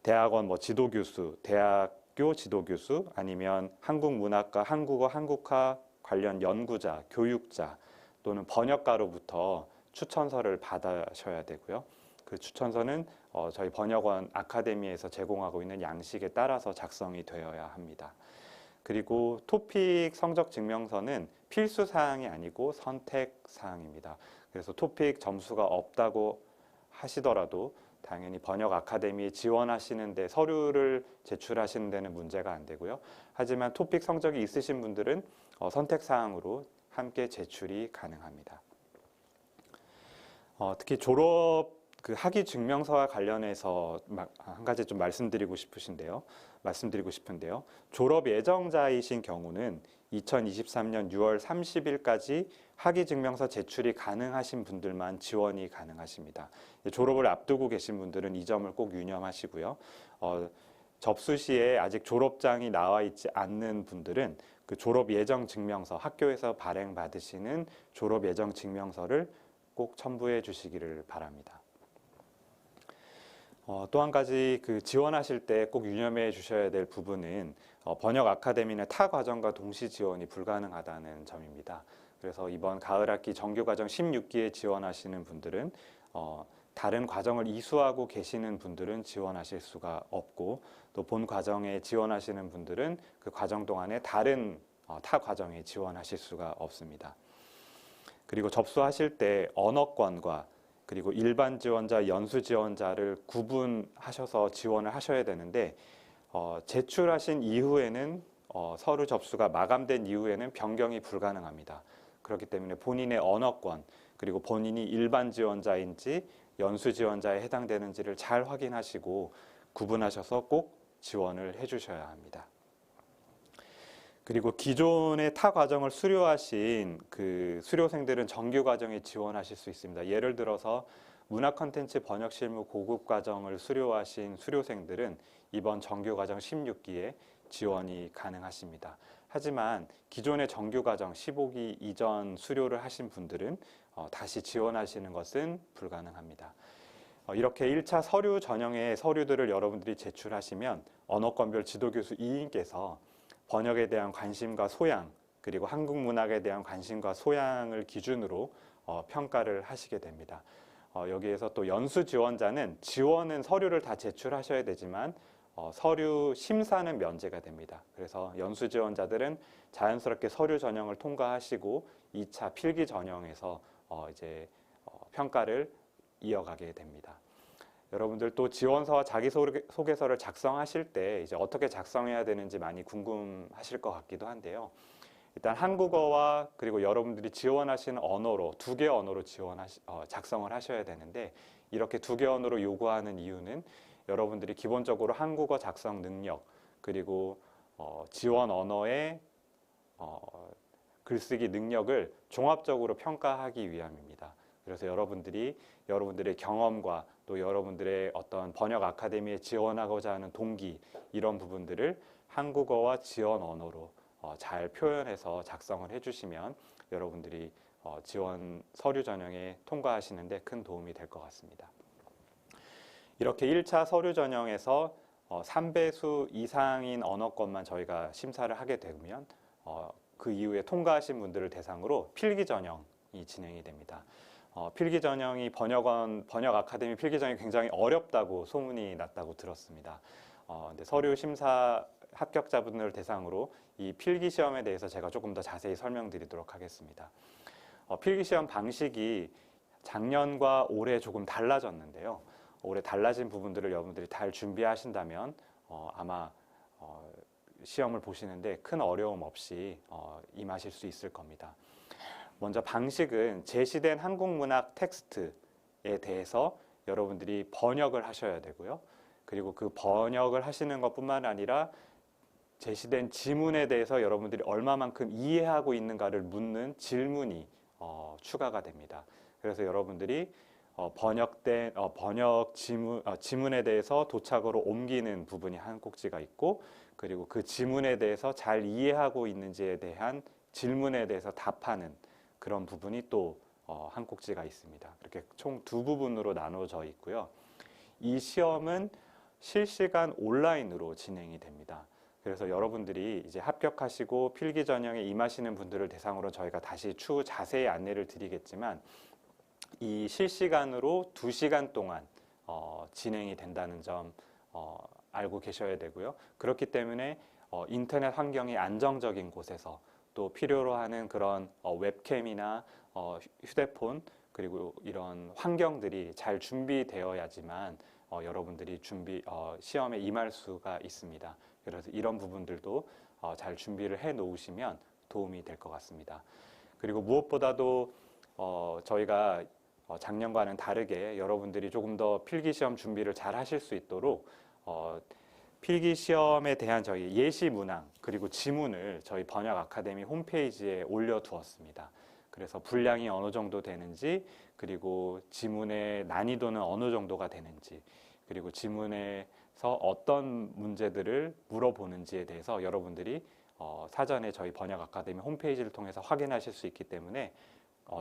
대학원 지도교수, 대학교 지도교수 아니면 한국문학과, 한국어, 한국화 관련 연구자, 교육자 또는 번역가로부터 추천서를 받으셔야 되고요. 그 추천서는 저희 번역원 아카데미에서 제공하고 있는 양식에 따라서 작성이 되어야 합니다. 그리고 토픽 성적 증명서는 필수 사항이 아니고 선택 사항입니다. 그래서 토픽 점수가 없다고 하시더라도 당연히 번역 아카데미에 지원하시는데 서류를 제출하시는 데는 문제가 안 되고요. 하지만 토픽 성적이 있으신 분들은 선택 사항으로 함께 제출이 가능합니다. 특히 졸업 학위 증명서와 관련해서 한 가지 좀 말씀드리고 싶은데요. 졸업 예정자이신 경우는 2023년 6월 30일까지 학위 증명서 제출이 가능하신 분들만 지원이 가능하십니다. 졸업을 앞두고 계신 분들은 이 점을 꼭 유념하시고요. 접수 시에 아직 졸업장이 나와 있지 않는 분들은 그 졸업 예정 증명서, 학교에서 발행받으시는 졸업 예정 증명서를 꼭 첨부해 주시기를 바랍니다. 또 한 가지 지원하실 때 꼭 유념해 주셔야 될 부분은 번역 아카데미는 타 과정과 동시 지원이 불가능하다는 점입니다. 그래서 이번 가을 학기 정규 과정 16기에 지원하시는 분들은 다른 과정을 이수하고 계시는 분들은 지원하실 수가 없고 또 본 과정에 지원하시는 분들은 그 과정 동안에 다른 타 과정에 지원하실 수가 없습니다. 그리고 접수하실 때 언어권과 그리고 일반 지원자, 연수 지원자를 구분하셔서 지원을 하셔야 되는데 제출하신 이후에는 서류 접수가 마감된 이후에는 변경이 불가능합니다. 그렇기 때문에 본인의 언어권 그리고 본인이 일반 지원자인지 연수 지원자에 해당되는지를 잘 확인하시고 구분하셔서 꼭 지원을 해주셔야 합니다. 그리고 기존의 타 과정을 수료하신 수료생들은 정규 과정에 지원하실 수 있습니다. 예를 들어서 문학 콘텐츠 번역 실무 고급 과정을 수료하신 수료생들은 이번 정규 과정 16기에 지원이 가능하십니다. 하지만 기존의 정규 과정 15기 이전 수료를 하신 분들은 다시 지원하시는 것은 불가능합니다. 이렇게 1차 서류 전형의 서류들을 여러분들이 제출하시면 언어권별 지도교수 2인께서 번역에 대한 관심과 소양, 그리고 한국 문학에 대한 관심과 소양을 기준으로 평가를 하시게 됩니다. 여기에서 또 연수 지원자는 지원은 서류를 다 제출하셔야 되지만 서류 심사는 면제가 됩니다. 그래서 연수 지원자들은 자연스럽게 서류 전형을 통과하시고 2차 필기 전형에서 평가를 이어가게 됩니다. 여러분들 또 지원서와 자기소개서를 작성하실 때 어떻게 작성해야 되는지 많이 궁금하실 것 같기도 한데요. 일단 한국어와 그리고 여러분들이 지원하시는 언어로 2개 언어로 작성을 하셔야 되는데 이렇게 2개 언어로 요구하는 이유는 여러분들이 기본적으로 한국어 작성 능력 그리고 지원 언어의 글쓰기 능력을 종합적으로 평가하기 위함입니다. 그래서 여러분들의 경험과 또 여러분들의 어떤 번역 아카데미에 지원하고자 하는 동기 이런 부분들을 한국어와 지원 언어로 잘 표현해서 작성을 해주시면 여러분들이 지원 서류 전형에 통과하시는 데 큰 도움이 될 것 같습니다. 이렇게 1차 서류 전형에서 3배수 이상인 언어권만 저희가 심사를 하게 되면 그 이후에 통과하신 분들을 대상으로 필기 전형이 진행이 됩니다. 필기 전형이 번역 아카데미 필기 전형이 굉장히 어렵다고 소문이 났다고 들었습니다. 근데 서류 심사 합격자분들을 대상으로 이 필기 시험에 대해서 제가 조금 더 자세히 설명드리도록 하겠습니다. 필기 시험 방식이 작년과 올해 조금 달라졌는데요. 올해 달라진 부분들을 여러분들이 잘 준비하신다면 아마 시험을 보시는데 큰 어려움 없이 임하실 수 있을 겁니다. 먼저 방식은 제시된 한국문학 텍스트에 대해서 여러분들이 번역을 하셔야 되고요. 그리고 그 번역을 하시는 것뿐만 아니라 제시된 지문에 대해서 여러분들이 얼마만큼 이해하고 있는가를 묻는 질문이 추가가 됩니다. 그래서 여러분들이 번역된 번역 지문에 대해서 도착으로 옮기는 부분이 한 꼭지가 있고, 그리고 그 지문에 대해서 잘 이해하고 있는지에 대한 질문에 대해서 답하는 그런 부분이 또 한 꼭지가 있습니다. 이렇게 총 두 부분으로 나눠져 있고요. 이 시험은 실시간 온라인으로 진행이 됩니다. 그래서 여러분들이 이제 합격하시고 필기 전형에 임하시는 분들을 대상으로 저희가 다시 추후 자세히 안내를 드리겠지만, 이 실시간으로 2시간 동안 진행이 된다는 점 알고 계셔야 되고요. 그렇기 때문에 인터넷 환경이 안정적인 곳에서 또 필요로 하는 그런 웹캠이나 휴대폰, 그리고 이런 환경들이 잘 준비되어야지만 여러분들이 시험에 임할 수가 있습니다. 그래서 이런 부분들도 잘 준비를 해 놓으시면 도움이 될 것 같습니다. 그리고 무엇보다도 저희가 작년과는 다르게 여러분들이 조금 더 필기시험 준비를 잘 하실 수 있도록 필기시험에 대한 저희 예시 문항 그리고 지문을 저희 번역 아카데미 홈페이지에 올려두었습니다. 그래서 분량이 어느 정도 되는지, 그리고 지문의 난이도는 어느 정도가 되는지, 그리고 지문에서 어떤 문제들을 물어보는지에 대해서 여러분들이 사전에 저희 번역 아카데미 홈페이지를 통해서 확인하실 수 있기 때문에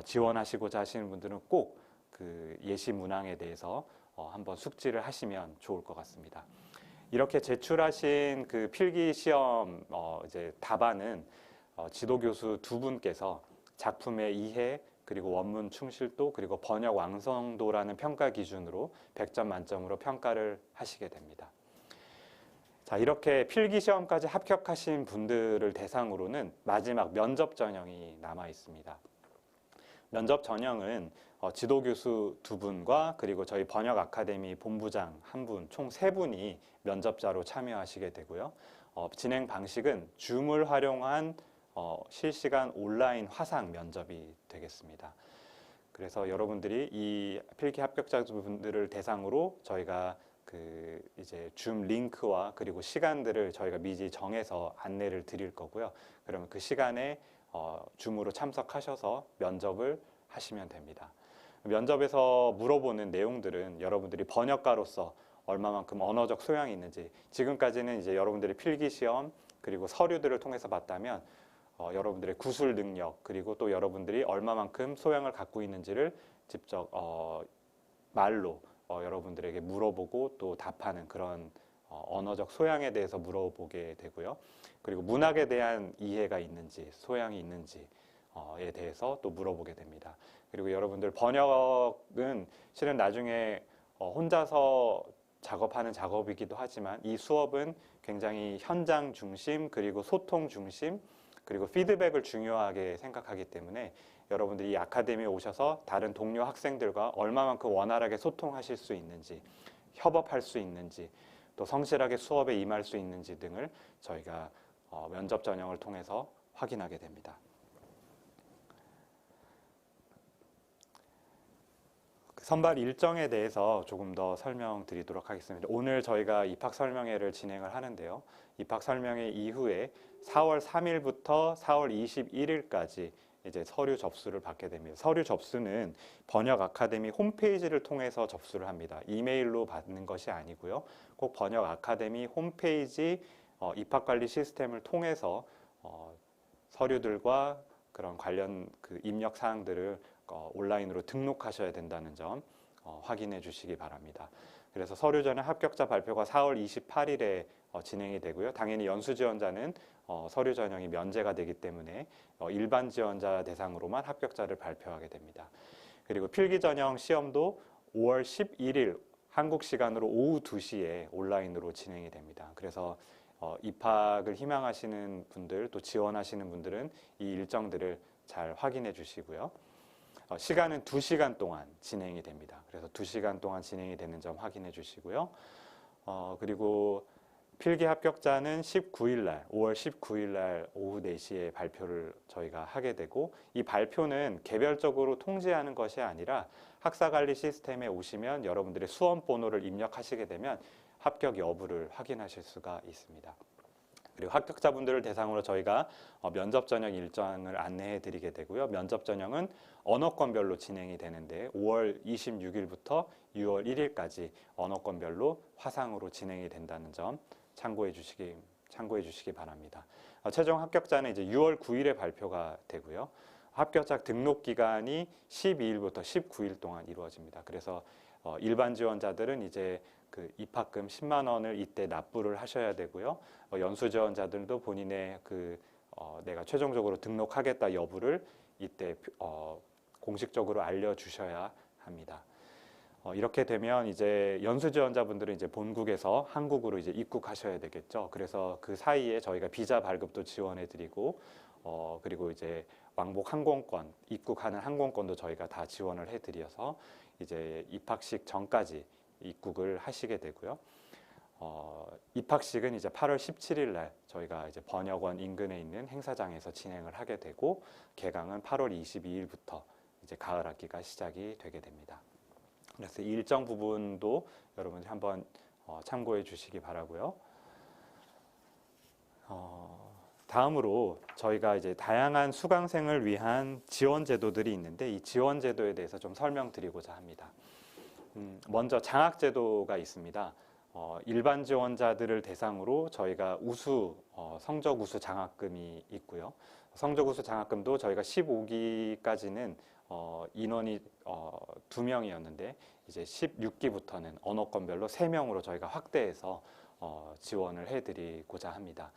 지원하시고자 하시는 분들은 꼭 그 예시 문항에 대해서 한번 숙지를 하시면 좋을 것 같습니다. 이렇게 제출하신 그 필기 시험 이제 답안은 지도교수 두 분께서 작품의 이해, 그리고 원문 충실도, 그리고 번역 완성도라는 평가 기준으로 100점 만점으로 평가를 하시게 됩니다. 자, 이렇게 필기 시험까지 합격하신 분들을 대상으로는 마지막 면접 전형이 남아 있습니다. 면접 전형은 지도교수 두 분과 그리고 저희 번역 아카데미 본부장 한 분, 총 3분이 면접자로 참여하시게 되고요. 진행 방식은 줌을 활용한 실시간 온라인 화상 면접이 되겠습니다. 그래서 여러분들이 이 필기 합격자분들을 대상으로 저희가 이제 줌 링크와 그리고 시간들을 저희가 미리 정해서 안내를 드릴 거고요. 그러면 그 시간에 줌으로 참석하셔서 면접을 하시면 됩니다. 면접에서 물어보는 내용들은 여러분들이 번역가로서 얼마만큼 언어적 소양이 있는지, 지금까지는 이제 여러분들이 필기시험 그리고 서류들을 통해서 봤다면 여러분들의 구술 능력, 그리고 또 여러분들이 얼마만큼 소양을 갖고 있는지를 직접 말로 여러분들에게 물어보고 또 답하는 그런 언어적 소양에 대해서 물어보게 되고요. 그리고 문학에 대한 이해가 있는지, 소양이 있는지에 대해서 또 물어보게 됩니다. 그리고 여러분들 번역은 실은 나중에 혼자서 작업하는 작업이기도 하지만, 이 수업은 굉장히 현장 중심, 그리고 소통 중심, 그리고 피드백을 중요하게 생각하기 때문에 여러분들이 이 아카데미에 오셔서 다른 동료 학생들과 얼마만큼 원활하게 소통하실 수 있는지, 협업할 수 있는지, 또 성실하게 수업에 임할 수 있는지 등을 저희가 면접 전형을 통해서 확인하게 됩니다. 선발 일정에 대해서 조금 더 설명드리도록 하겠습니다. 오늘 저희가 입학 설명회를 진행을 하는데요. 입학 설명회 이후에 4월 3일부터 4월 21일까지 이제 서류 접수를 받게 됩니다. 서류 접수는 번역 아카데미 홈페이지를 통해서 접수를 합니다. 이메일로 받는 것이 아니고요. 꼭 번역 아카데미 홈페이지 입학관리 시스템을 통해서 서류들과 그런 관련 그 입력 사항들을 온라인으로 등록하셔야 된다는 점 확인해 주시기 바랍니다. 그래서 서류 전형 합격자 발표가 4월 28일에 진행이 되고요. 당연히 연수 지원자는 서류 전형이 면제가 되기 때문에 일반 지원자 대상으로만 합격자를 발표하게 됩니다. 그리고 필기 전형 시험도 5월 11일 한국 시간으로 오후 2시에 온라인으로 진행이 됩니다. 그래서 입학을 희망하시는 분들, 또 지원하시는 분들은 이 일정들을 잘 확인해 주시고요. 시간은 2시간 동안 진행이 됩니다. 그래서 2시간 동안 진행이 되는 점 확인해 주시고요. 그리고 필기 합격자는 19일 날, 5월 19일 날 오후 4시에 발표를 저희가 하게 되고, 이 발표는 개별적으로 통지하는 것이 아니라 학사관리 시스템에 오시면 여러분들의 수험 번호를 입력하시게 되면 합격 여부를 확인하실 수가 있습니다. 그리고 합격자분들을 대상으로 저희가 면접 전형 일정을 안내해 드리게 되고요. 면접 전형은 언어권별로 진행이 되는데 5월 26일부터 6월 1일까지 언어권별로 화상으로 진행이 된다는 점 참고해 주시기 바랍니다. 최종 합격자는 이제 6월 9일에 발표가 되고요. 합격자 등록 기간이 12일부터 19일 동안 이루어집니다. 그래서 일반 지원자들은 이제 그 입학금 10만 원을 이때 납부를 하셔야 되고요. 연수 지원자들도 본인의 내가 최종적으로 등록하겠다 여부를 이때 공식적으로 알려주셔야 합니다. 이렇게 되면 이제 연수 지원자분들은 이제 본국에서 한국으로 이제 입국하셔야 되겠죠. 그래서 그 사이에 저희가 비자 발급도 지원해드리고 그리고 이제 왕복 항공권, 입국하는 항공권도 저희가 다 지원을 해드려서 이제 입학식 전까지 입국을 하시게 되고요. 입학식은 이제 8월 17일 날 저희가 이제 번역원 인근에 있는 행사장에서 진행을 하게 되고, 개강은 8월 22일부터 이제 가을 학기가 시작이 되게 됩니다. 그래서 이 일정 부분도 여러분들이 한번 참고해 주시기 바라고요. 다음으로 저희가 이제 다양한 수강생을 위한 지원 제도들이 있는데, 이 지원 제도에 대해서 좀 설명드리고자 합니다. 먼저 장학 제도가 있습니다. 일반 지원자들을 대상으로 저희가 성적 우수 장학금이 있고요. 성적 우수 장학금도 저희가 15기까지는 인원이 2명이었는데 이제 16기부터는 언어권별로 3명으로 저희가 확대해서 지원을 해드리고자 합니다.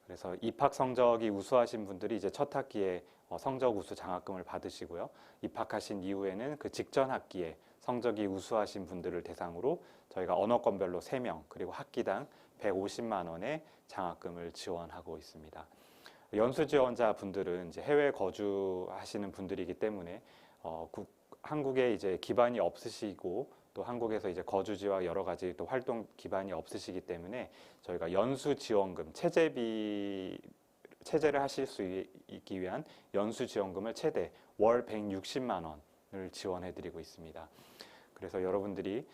그래서 입학 성적이 우수하신 분들이 이제 첫 학기에 성적 우수 장학금을 받으시고요. 입학하신 이후에는 그 직전 학기에 성적이 우수하신 분들을 대상으로 저희가 언어권별로 3명, 그리고 학기당 150만 원의 장학금을 지원하고 있습니다. 연수 지원자 분들은 이제 해외 거주하시는 분들이기 때문에 한국에 이제 기반이 없으시고 또 한국에서 이제 거주지와 여러 가지 또 활동 기반이 없으시기 때문에 저희가 연수 지원금, 체제를 하실 수 있기 위한 연수 지원금을 최대 월 160만 원을 지원해드리고 있습니다. 그래서 여러분들이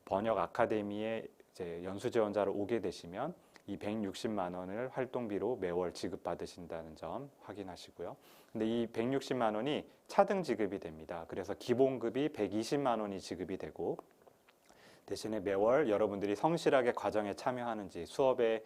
번역 아카데미에 이제 연수 지원자로 오게 되시면 이 160만 원을 활동비로 매월 지급받으신다는 점 확인하시고요. 근데 이 160만 원이 차등 지급이 됩니다. 그래서 기본급이 120만 원이 지급이 되고, 대신에 매월 여러분들이 성실하게 과정에 참여하는지, 수업에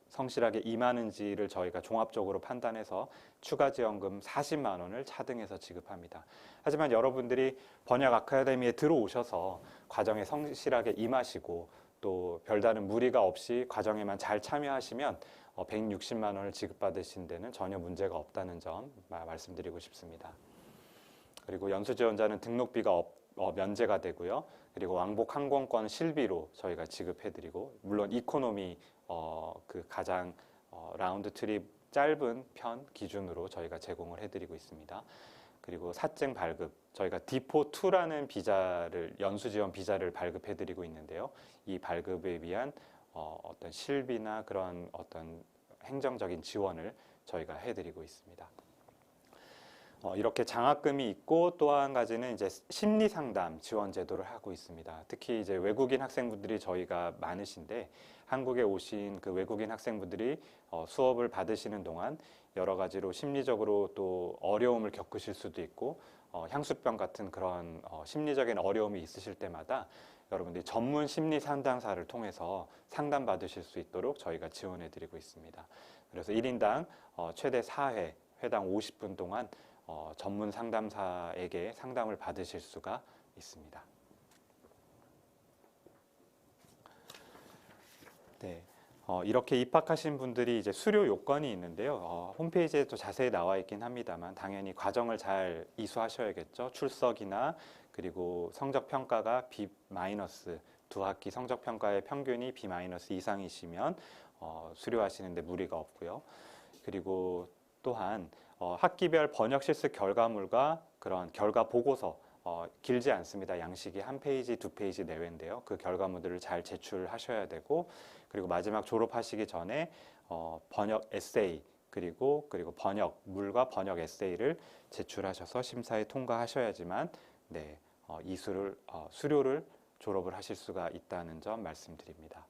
성실하게 임하는지를 저희가 종합적으로 판단해서 추가 지원금 40만 원을 차등해서 지급합니다. 하지만 여러분들이 번역 아카데미에 들어오셔서 과정에 성실하게 임하시고 또 별다른 무리가 없이 과정에만 잘 참여하시면 160만 원을 지급받으신 데는 전혀 문제가 없다는 점 말씀드리고 싶습니다. 그리고 연수 지원자는 등록비가 면제가 되고요. 그리고 왕복 항공권 실비로 저희가 지급해드리고, 물론 이코노미 그 가장 라운드 트립 짧은 편 기준으로 저희가 제공을 해드리고 있습니다. 그리고 사증 발급, 저희가 D4-2라는 비자를, 연수 지원 비자를 발급해드리고 있는데요. 이 발급에 위한 어떤 실비나 그런 어떤 행정적인 지원을 저희가 해드리고 있습니다. 이렇게 장학금이 있고, 또 한 가지는 이제 심리 상담 지원 제도를 하고 있습니다. 특히 이제 외국인 학생분들이 저희가 많으신데, 한국에 오신 그 외국인 학생분들이 수업을 받으시는 동안 여러 가지로 심리적으로 또 어려움을 겪으실 수도 있고, 향수병 같은 그런 심리적인 어려움이 있으실 때마다 여러분들이 전문 심리 상담사를 통해서 상담 받으실 수 있도록 저희가 지원해 드리고 있습니다. 그래서 1인당 최대 4회, 회당 50분 동안 전문 상담사에게 상담을 받으실 수가 있습니다. 네, 이렇게 입학하신 분들이 이제 수료 요건이 있는데요. 홈페이지에 또 자세히 나와 있긴 합니다만 당연히 과정을 잘 이수하셔야겠죠. 출석이나 그리고 성적 평가가 B- 두 학기 성적 평가의 평균이 B- 이상이시면 수료하시는데 무리가 없고요. 그리고 또한 학기별 번역 실습 결과물과 그런 결과 보고서 길지 않습니다. 양식이 1페이지, 2페이지 내외인데요. 그 결과물들을 잘 제출하셔야 되고, 그리고 마지막 졸업하시기 전에 번역 에세이 그리고 번역물과 번역 에세이를 제출하셔서 심사에 통과하셔야지만 네, 수료를 졸업을 하실 수가 있다는 점 말씀드립니다.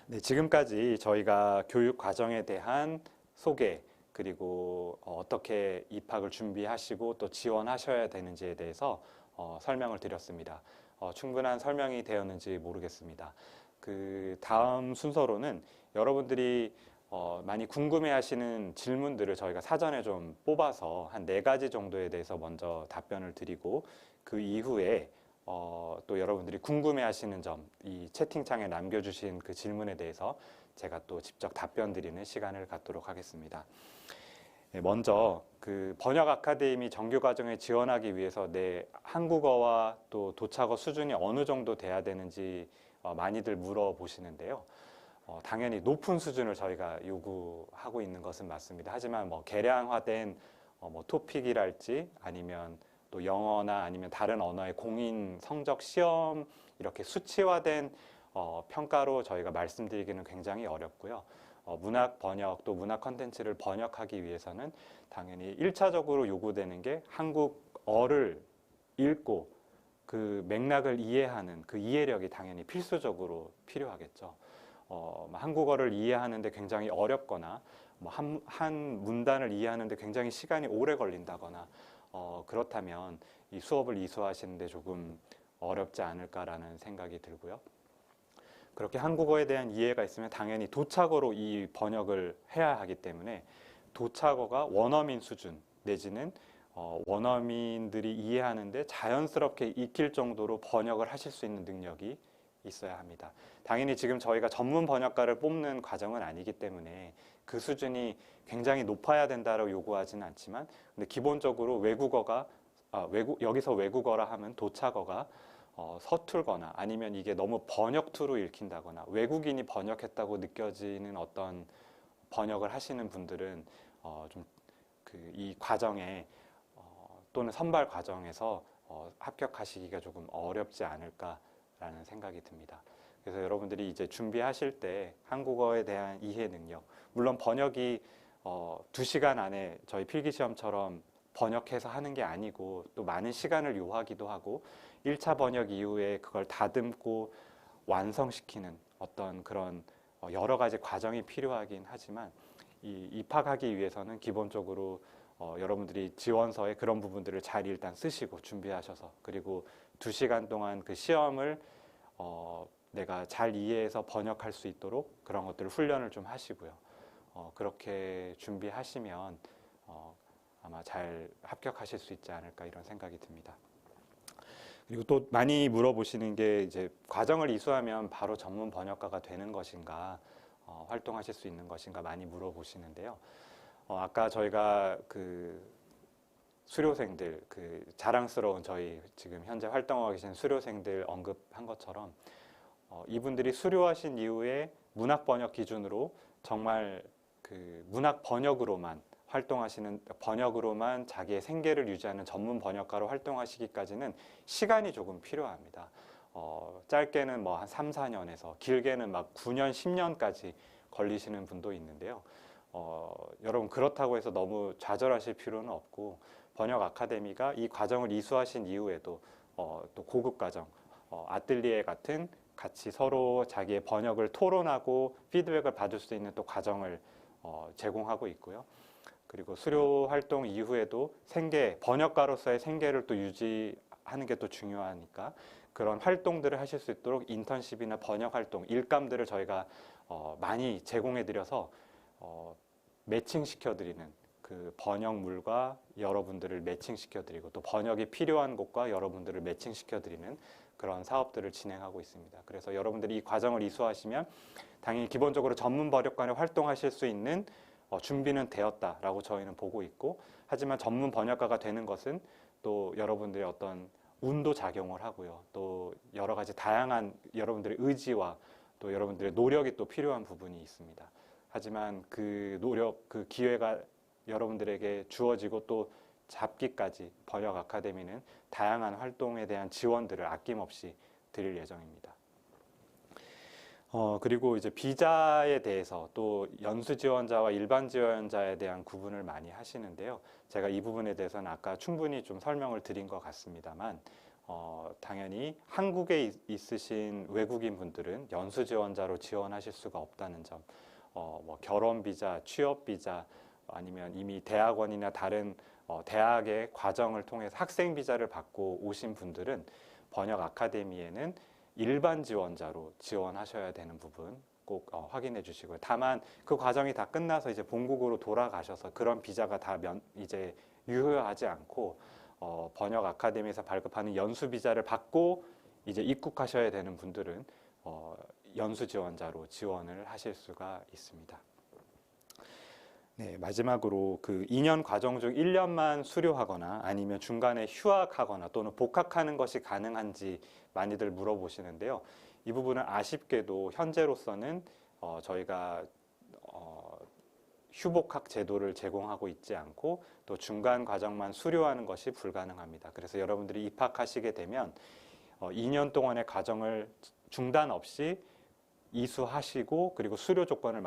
네, 지금까지 저희가 교육 과정에 대한 소개, 그리고 어떻게 입학을 준비하시고 또 지원하셔야 되는지에 대해서 설명을 드렸습니다. 충분한 설명이 되었는지 모르겠습니다. 그 다음 순서로는 여러분들이 많이 궁금해하시는 질문들을 저희가 사전에 좀 뽑아서 한 4가지 정도에 대해서 먼저 답변을 드리고, 그 이후에 또 여러분들이 궁금해하시는 점, 이 채팅창에 남겨주신 그 질문에 대해서 제가 또 직접 답변 드리는 시간을 갖도록 하겠습니다. 먼저 그 번역 아카데미 정규 과정에 지원하기 위해서 내 한국어와 또 도착어 수준이 어느 정도 돼야 되는지 많이들 물어보시는데요. 당연히 높은 수준을 저희가 요구하고 있는 것은 맞습니다. 하지만 뭐 개량화된 뭐 토픽이랄지 아니면 또 영어나 아니면 다른 언어의 공인 성적 시험 이렇게 수치화된 평가로 저희가 말씀드리기는 굉장히 어렵고요. 문학 번역 또 문학 콘텐츠를 번역하기 위해서는 당연히 1차적으로 요구되는 게 한국어를 읽고 그 맥락을 이해하는 그 이해력이 당연히 필수적으로 필요하겠죠. 한국어를 이해하는데 굉장히 어렵거나 한 문단을 이해하는데 굉장히 시간이 오래 걸린다거나 그렇다면 이 수업을 이수하시는데 조금 어렵지 않을까라는 생각이 들고요. 그렇게 한국어에 대한 이해가 있으면 당연히 도착어로 이 번역을 해야 하기 때문에 도착어가 원어민 수준 내지는 원어민들이 이해하는데 자연스럽게 익힐 정도로 번역을 하실 수 있는 능력이 있어야 합니다. 당연히 지금 저희가 전문 번역가를 뽑는 과정은 아니기 때문에 그 수준이 굉장히 높아야 된다고 요구하지는 않지만, 근데 기본적으로 여기서 외국어라 하면 도착어가 서툴거나 아니면 이게 너무 번역투로 읽힌다거나 외국인이 번역했다고 느껴지는 어떤 번역을 하시는 분들은 좀 이 과정에 또는 선발 과정에서 합격하시기가 조금 어렵지 않을까라는 생각이 듭니다. 그래서 여러분들이 이제 준비하실 때 한국어에 대한 이해 능력, 물론 번역이 2시간 안에 저희 필기시험처럼 번역해서 하는 게 아니고 또 많은 시간을 요하기도 하고 1차 번역 이후에 그걸 다듬고 완성시키는 어떤 그런 여러 가지 과정이 필요하긴 하지만 입학하기 위해서는 기본적으로 여러분들이 지원서에 그런 부분들을 잘 일단 쓰시고 준비하셔서, 그리고 2시간 동안 그 시험을 내가 잘 이해해서 번역할 수 있도록 그런 것들을 훈련을 좀 하시고요. 그렇게 준비하시면 아마 잘 합격하실 수 있지 않을까 이런 생각이 듭니다. 그리고 또 많이 물어보시는 게 이제 과정을 이수하면 바로 전문 번역가가 되는 것인가, 활동하실 수 있는 것인가 많이 물어보시는데요. 아까 저희가 그 수료생들, 그 자랑스러운 저희 지금 현재 활동하고 계신 수료생들 언급한 것처럼 이분들이 수료하신 이후에 문학 번역 기준으로 정말 그 문학 번역으로만 활동하시는, 번역으로만 자기의 생계를 유지하는 전문 번역가로 활동하시기까지는 시간이 조금 필요합니다. 짧게는 뭐 한 3, 4년에서 길게는 막 9년, 10년까지 걸리시는 분도 있는데요. 여러분 그렇다고 해서 너무 좌절하실 필요는 없고, 번역 아카데미가 이 과정을 이수하신 이후에도 또 고급 과정, 아뜰리에 같은 같이 서로 자기의 번역을 토론하고 피드백을 받을 수 있는 또 과정을 제공하고 있고요. 그리고 수료 활동 이후에도 번역가로서의 생계를 또 유지하는 게 또 중요하니까 그런 활동들을 하실 수 있도록 인턴십이나 번역 활동, 일감들을 저희가 많이 제공해 드려서 매칭시켜 드리는, 그 번역물과 여러분들을 매칭시켜 드리고 또 번역이 필요한 곳과 여러분들을 매칭시켜 드리는 그런 사업들을 진행하고 있습니다. 그래서 여러분들이 이 과정을 이수하시면 당연히 기본적으로 전문 번역관에 활동하실 수 있는 준비는 되었다라고 저희는 보고 있고, 하지만 전문 번역가가 되는 것은 또 여러분들의 어떤 운도 작용을 하고요. 또 여러 가지 다양한 여러분들의 의지와 또 여러분들의 노력이 또 필요한 부분이 있습니다. 하지만 그 노력, 그 기회가 여러분들에게 주어지고 또 잡기까지 번역 아카데미는 다양한 활동에 대한 지원들을 아낌없이 드릴 예정입니다. 그리고 이제 비자에 대해서 또 연수 지원자와 일반 지원자에 대한 구분을 많이 하시는데요. 제가 이 부분에 대해서는 아까 충분히 좀 설명을 드린 것 같습니다만, 당연히 한국에 있으신 외국인 분들은 연수 지원자로 지원하실 수가 없다는 점, 뭐 결혼 비자, 취업 비자, 아니면 이미 대학원이나 다른 대학의 과정을 통해서 학생 비자를 받고 오신 분들은 번역 아카데미에는 일반 지원자로 지원하셔야 되는 부분 꼭 확인해 주시고요. 다만 그 과정이 다 끝나서 이제 본국으로 돌아가셔서 그런 비자가 다 이제 유효하지 않고 번역 아카데미에서 발급하는 연수 비자를 받고 이제 입국하셔야 되는 분들은 연수 지원자로 지원을 하실 수가 있습니다. 네, 마지막으로 그 2년 과정 중 1년만 수료하거나 아니면 중간에 휴학하거나 또는 복학하는 것이 가능한지 많이들 물어보시는데요. 이 부분은 아쉽게도 현재로서는 저희가 휴복학 제도를 제공하고 있지 않고 또 중간 과정만 수료하는 것이 불가능합니다. 그래서 여러분들이 입학하시게 되면 2년 동안의 과정을 중단 없이 이수하시고 그리고 수료 조건을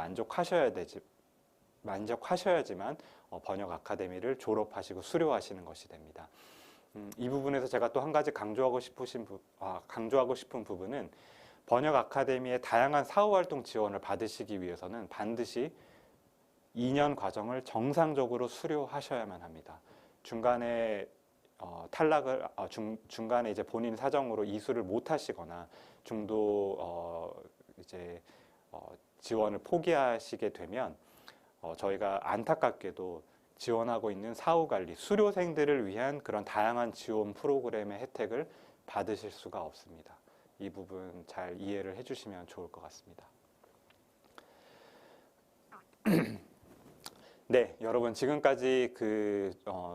만족하셔야지만 번역 아카데미를 졸업하시고 수료하시는 것이 됩니다. 이 부분에서 제가 또 한 가지 강조하고 싶은 부분은 번역 아카데미의 다양한 사후활동 지원을 받으시기 위해서는 반드시 2년 과정을 정상적으로 수료하셔야만 합니다. 중간에 중간에 이제 본인 사정으로 이수를 못 하시거나 중도 지원을 포기하시게 되면 저희가 안타깝게도 지원하고 있는 사후관리, 수료생들을 위한 그런 다양한 지원 프로그램의 혜택을 받으실 수가 없습니다. 이 부분 잘 이해를 해주시면 좋을 것 같습니다. 네, 여러분 지금까지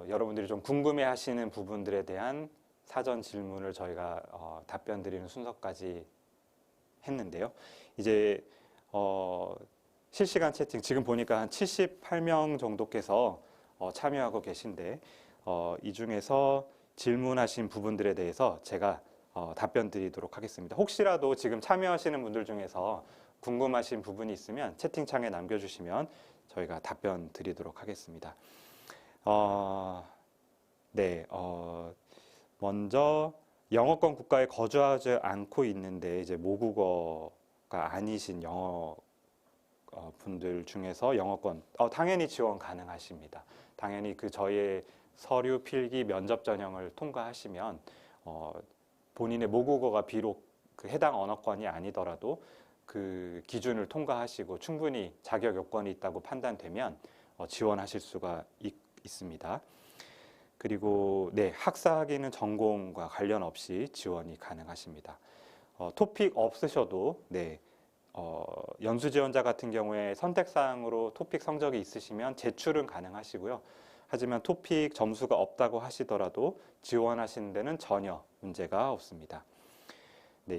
여러분들이 좀 궁금해하시는 부분들에 대한 사전 질문을 저희가 답변 드리는 순서까지 했는데요. 이제 실시간 채팅 지금 보니까 한 78명 정도께서 참여하고 계신데 이 중에서 질문하신 부분들에 대해서 제가 답변 드리도록 하겠습니다. 혹시라도 지금 참여하시는 분들 중에서 궁금하신 부분이 있으면 채팅창에 남겨주시면 저희가 답변 드리도록 하겠습니다. 먼저 영어권 국가에 거주하지 않고 있는데 이제 모국어가 아니신 영어 분들 중에서 영어권 당연히 지원 가능하십니다. 당연히 저희의 서류 필기 면접 전형을 통과하시면 본인의 모국어가 비록 해당 언어권이 아니더라도 그 기준을 통과하시고 충분히 자격 요건이 있다고 판단되면 지원하실 수가 있습니다. 그리고 학사학위는 전공과 관련 없이 지원이 가능하십니다. 토픽 없으셔도 연수 지원자 같은 경우에 선택사항으로 토픽 성적이 있으시면 제출은 가능하시고요. 하지만 토픽 점수가 없다고 하시더라도 지원하시는 데는 전혀 문제가 없습니다.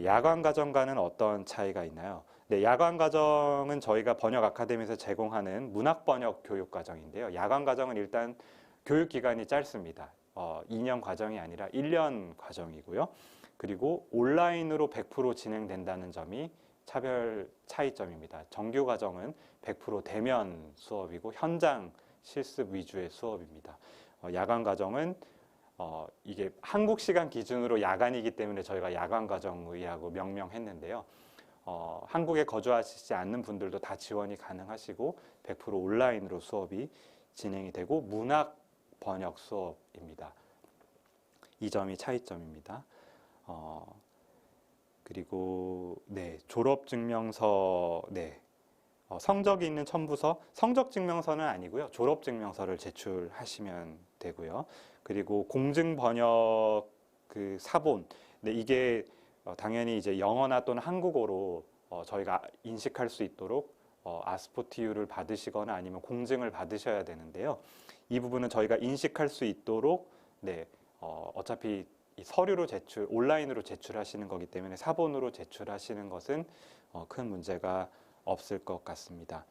야간 과정과는 어떤 차이가 있나요? 야간 과정은 저희가 번역 아카데미에서 제공하는 문학 번역 교육 과정인데요. 야간 과정은 일단 교육 기간이 짧습니다. 2년 과정이 아니라 1년 과정이고요. 그리고 온라인으로 100% 진행된다는 점이 차별 차이점입니다. 정규 과정은 100% 대면 수업이고 현장 실습 위주의 수업입니다. 야간 과정은 이게 한국 시간 기준으로 야간이기 때문에 저희가 야간 과정이라고 명명했는데요. 한국에 거주하시지 않는 분들도 다 지원이 가능하시고 100% 온라인으로 수업이 진행이 되고 문학 번역 수업입니다. 이 점이 차이점입니다. 그리고 졸업증명서, 성적이 있는 첨부서, 성적증명서는 아니고요. 졸업증명서를 제출하시면 되고요. 그리고 공증번역 사본, 이게 당연히 이제 영어나 또는 한국어로 저희가 인식할 수 있도록 아스포티유를 받으시거나 아니면 공증을 받으셔야 되는데요. 이 부분은 저희가 인식할 수 있도록 어차피 서류로 온라인으로 제출하시는 거기 때문에 사본으로 제출하시는 것은 큰 문제가 없을 것 같습니다.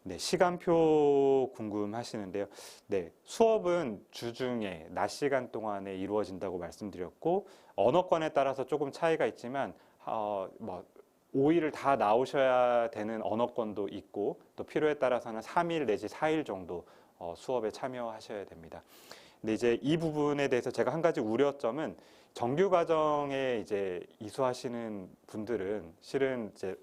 네, 시간표 궁금하시는데요. 네, 수업은 주중에 낮 시간 동안에 이루어진다고 말씀드렸고 언어권에 따라서 조금 차이가 있지만 5일을 다 나오셔야 되는 언어권도 있고 또 필요에 따라서는 3일 내지 4일 정도 수업에 참여하셔야 됩니다. 근데 이제 이 부분에 대해서 제가 한 가지 우려점은 정규 과정에 이제 이수하시는 분들은 실은 이제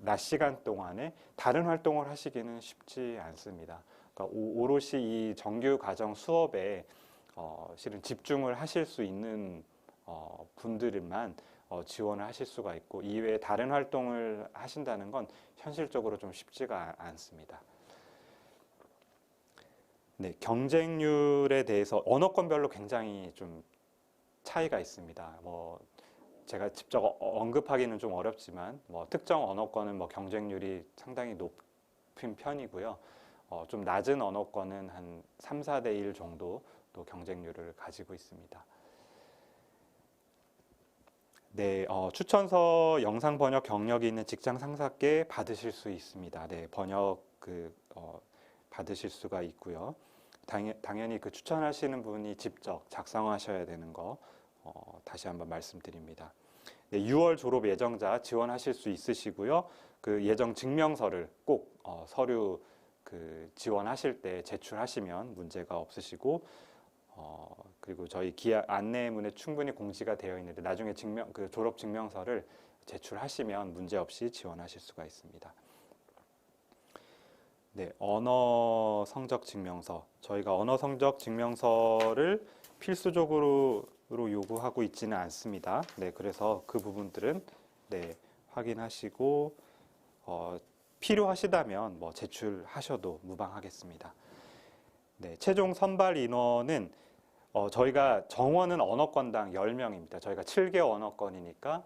낮 시간 동안에 다른 활동을 하시기는 쉽지 않습니다. 그러니까 오롯이 이 정규 과정 수업에 실은 집중을 하실 수 있는 분들만 지원을 하실 수가 있고 이외에 다른 활동을 하신다는 건 현실적으로 좀 쉽지가 않습니다. 네, 경쟁률에 대해서 언어권별로 굉장히 좀 차이가 있습니다. 제가 직접 언급하기는 좀 어렵지만 특정 언어권은 경쟁률이 상당히 높은 편이고요. 좀 낮은 언어권은 한 3, 4대 1 정도 또 경쟁률을 가지고 있습니다. 네, 추천서 영상 번역 경력이 있는 직장 상사께 받으실 수 있습니다. 네, 번역 받으실 수가 있고요. 당연히 그 추천하시는 분이 직접 작성하셔야 되는 거 다시 한번 말씀드립니다. 네, 6월 졸업 예정자 지원하실 수 있으시고요. 그 예정 증명서를 꼭 서류 지원하실 때 제출하시면 문제가 없으시고 그리고 저희 기약 안내문에 충분히 공지가 되어 있는데 나중에 졸업 증명서를 제출하시면 문제 없이 지원하실 수가 있습니다. 네, 언어 성적 증명서. 저희가 언어 성적 증명서를 필수적으로 요구하고 있지는 않습니다. 네, 그래서 그 부분들은 네, 확인하시고 필요하시다면 제출하셔도 무방하겠습니다. 네, 최종 선발 인원은 저희가 정원은 언어권당 10명입니다. 저희가 7개 언어권이니까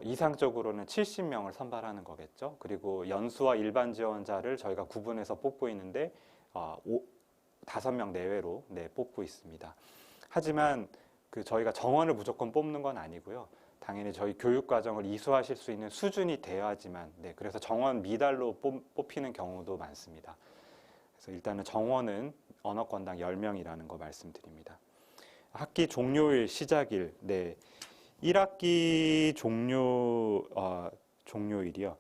이상적으로는 70명을 선발하는 거겠죠. 그리고 연수와 일반 지원자를 저희가 구분해서 뽑고 있는데 5명 내외로 뽑고 있습니다. 하지만 저희가 정원을 무조건 뽑는 건 아니고요. 당연히 저희 교육 과정을 이수하실 수 있는 수준이 되어야지만 그래서 정원 미달로 뽑히는 경우도 많습니다. 그래서 일단은 정원은 언어권당 10명이라는 거 말씀드립니다. 학기 종료일, 시작일, 1학기 종료일이요.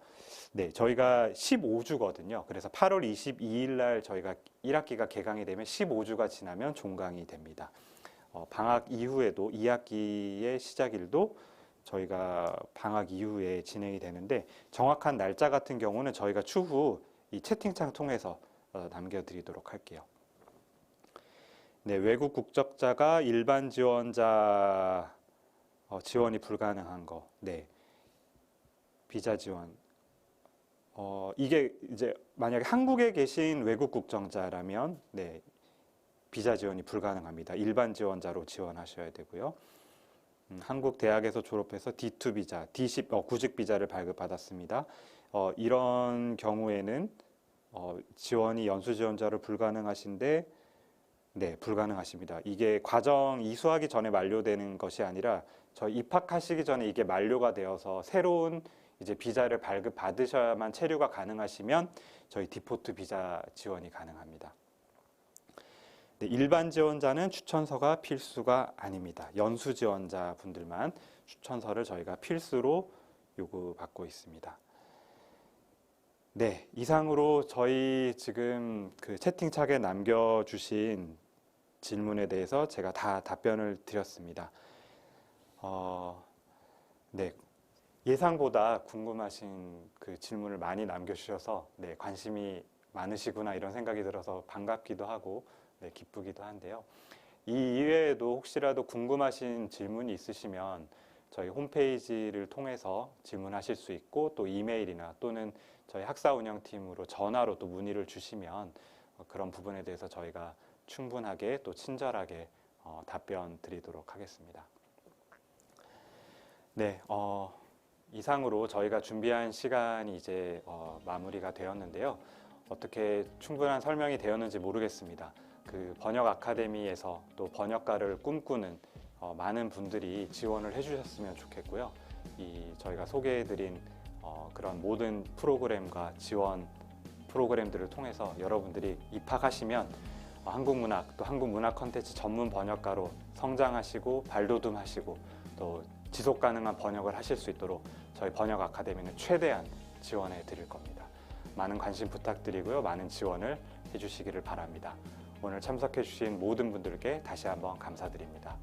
네, 저희가 15주거든요. 그래서 8월 22일 날 저희가 1학기가 개강이 되면 15주가 지나면 종강이 됩니다. 방학 이후에도 2학기의 시작일도 저희가 방학 이후에 진행이 되는데 정확한 날짜 같은 경우는 저희가 추후 이 채팅창 통해서 남겨드리도록 할게요. 네, 외국 국적자가 일반 지원자 지원이 불가능한 거, 네, 비자 지원. 이게 이제 만약에 한국에 계신 외국 국적자라면, 네, 비자 지원이 불가능합니다. 일반 지원자로 지원하셔야 되고요. 한국 대학에서 졸업해서 D2 비자, D10 구직 비자를 발급받았습니다. 이런 경우에는 지원이 연수 지원자로 불가능하신데, 네, 불가능하십니다. 이게 과정 이수하기 전에 만료되는 것이 아니라 저희 입학하시기 전에 이게 만료가 되어서 새로운 이제 비자를 발급받으셔야만 체류가 가능하시면 저희 디포트 비자 지원이 가능합니다. 네, 일반 지원자는 추천서가 필수가 아닙니다. 연수 지원자 분들만 추천서를 저희가 필수로 요구받고 있습니다. 네, 이상으로 저희 지금 채팅창에 남겨주신 질문에 대해서 제가 다 답변을 드렸습니다. 네, 예상보다 궁금하신 질문을 많이 남겨주셔서 네, 관심이 많으시구나 이런 생각이 들어서 반갑기도 하고 네, 기쁘기도 한데요. 이 이외에도 혹시라도 궁금하신 질문이 있으시면 저희 홈페이지를 통해서 질문하실 수 있고 또 이메일이나 또는 저희 학사 운영팀으로 전화로 또 문의를 주시면 그런 부분에 대해서 저희가 충분하게 또 친절하게 답변 드리도록 하겠습니다. 네, 이상으로 저희가 준비한 시간이 이제 마무리가 되었는데요. 어떻게 충분한 설명이 되었는지 모르겠습니다. 번역 아카데미에서 또 번역가를 꿈꾸는 많은 분들이 지원을 해주셨으면 좋겠고요. 저희가 소개해드린 그런 모든 프로그램과 지원 프로그램들을 통해서 여러분들이 입학하시면 한국 문학 또 한국 문학 콘텐츠 전문 번역가로 성장하시고 발돋움하시고 또 지속 가능한 번역을 하실 수 있도록 저희 번역 아카데미는 최대한 지원해 드릴 겁니다. 많은 관심 부탁드리고요. 많은 지원을 해주시기를 바랍니다. 오늘 참석해 주신 모든 분들께 다시 한번 감사드립니다.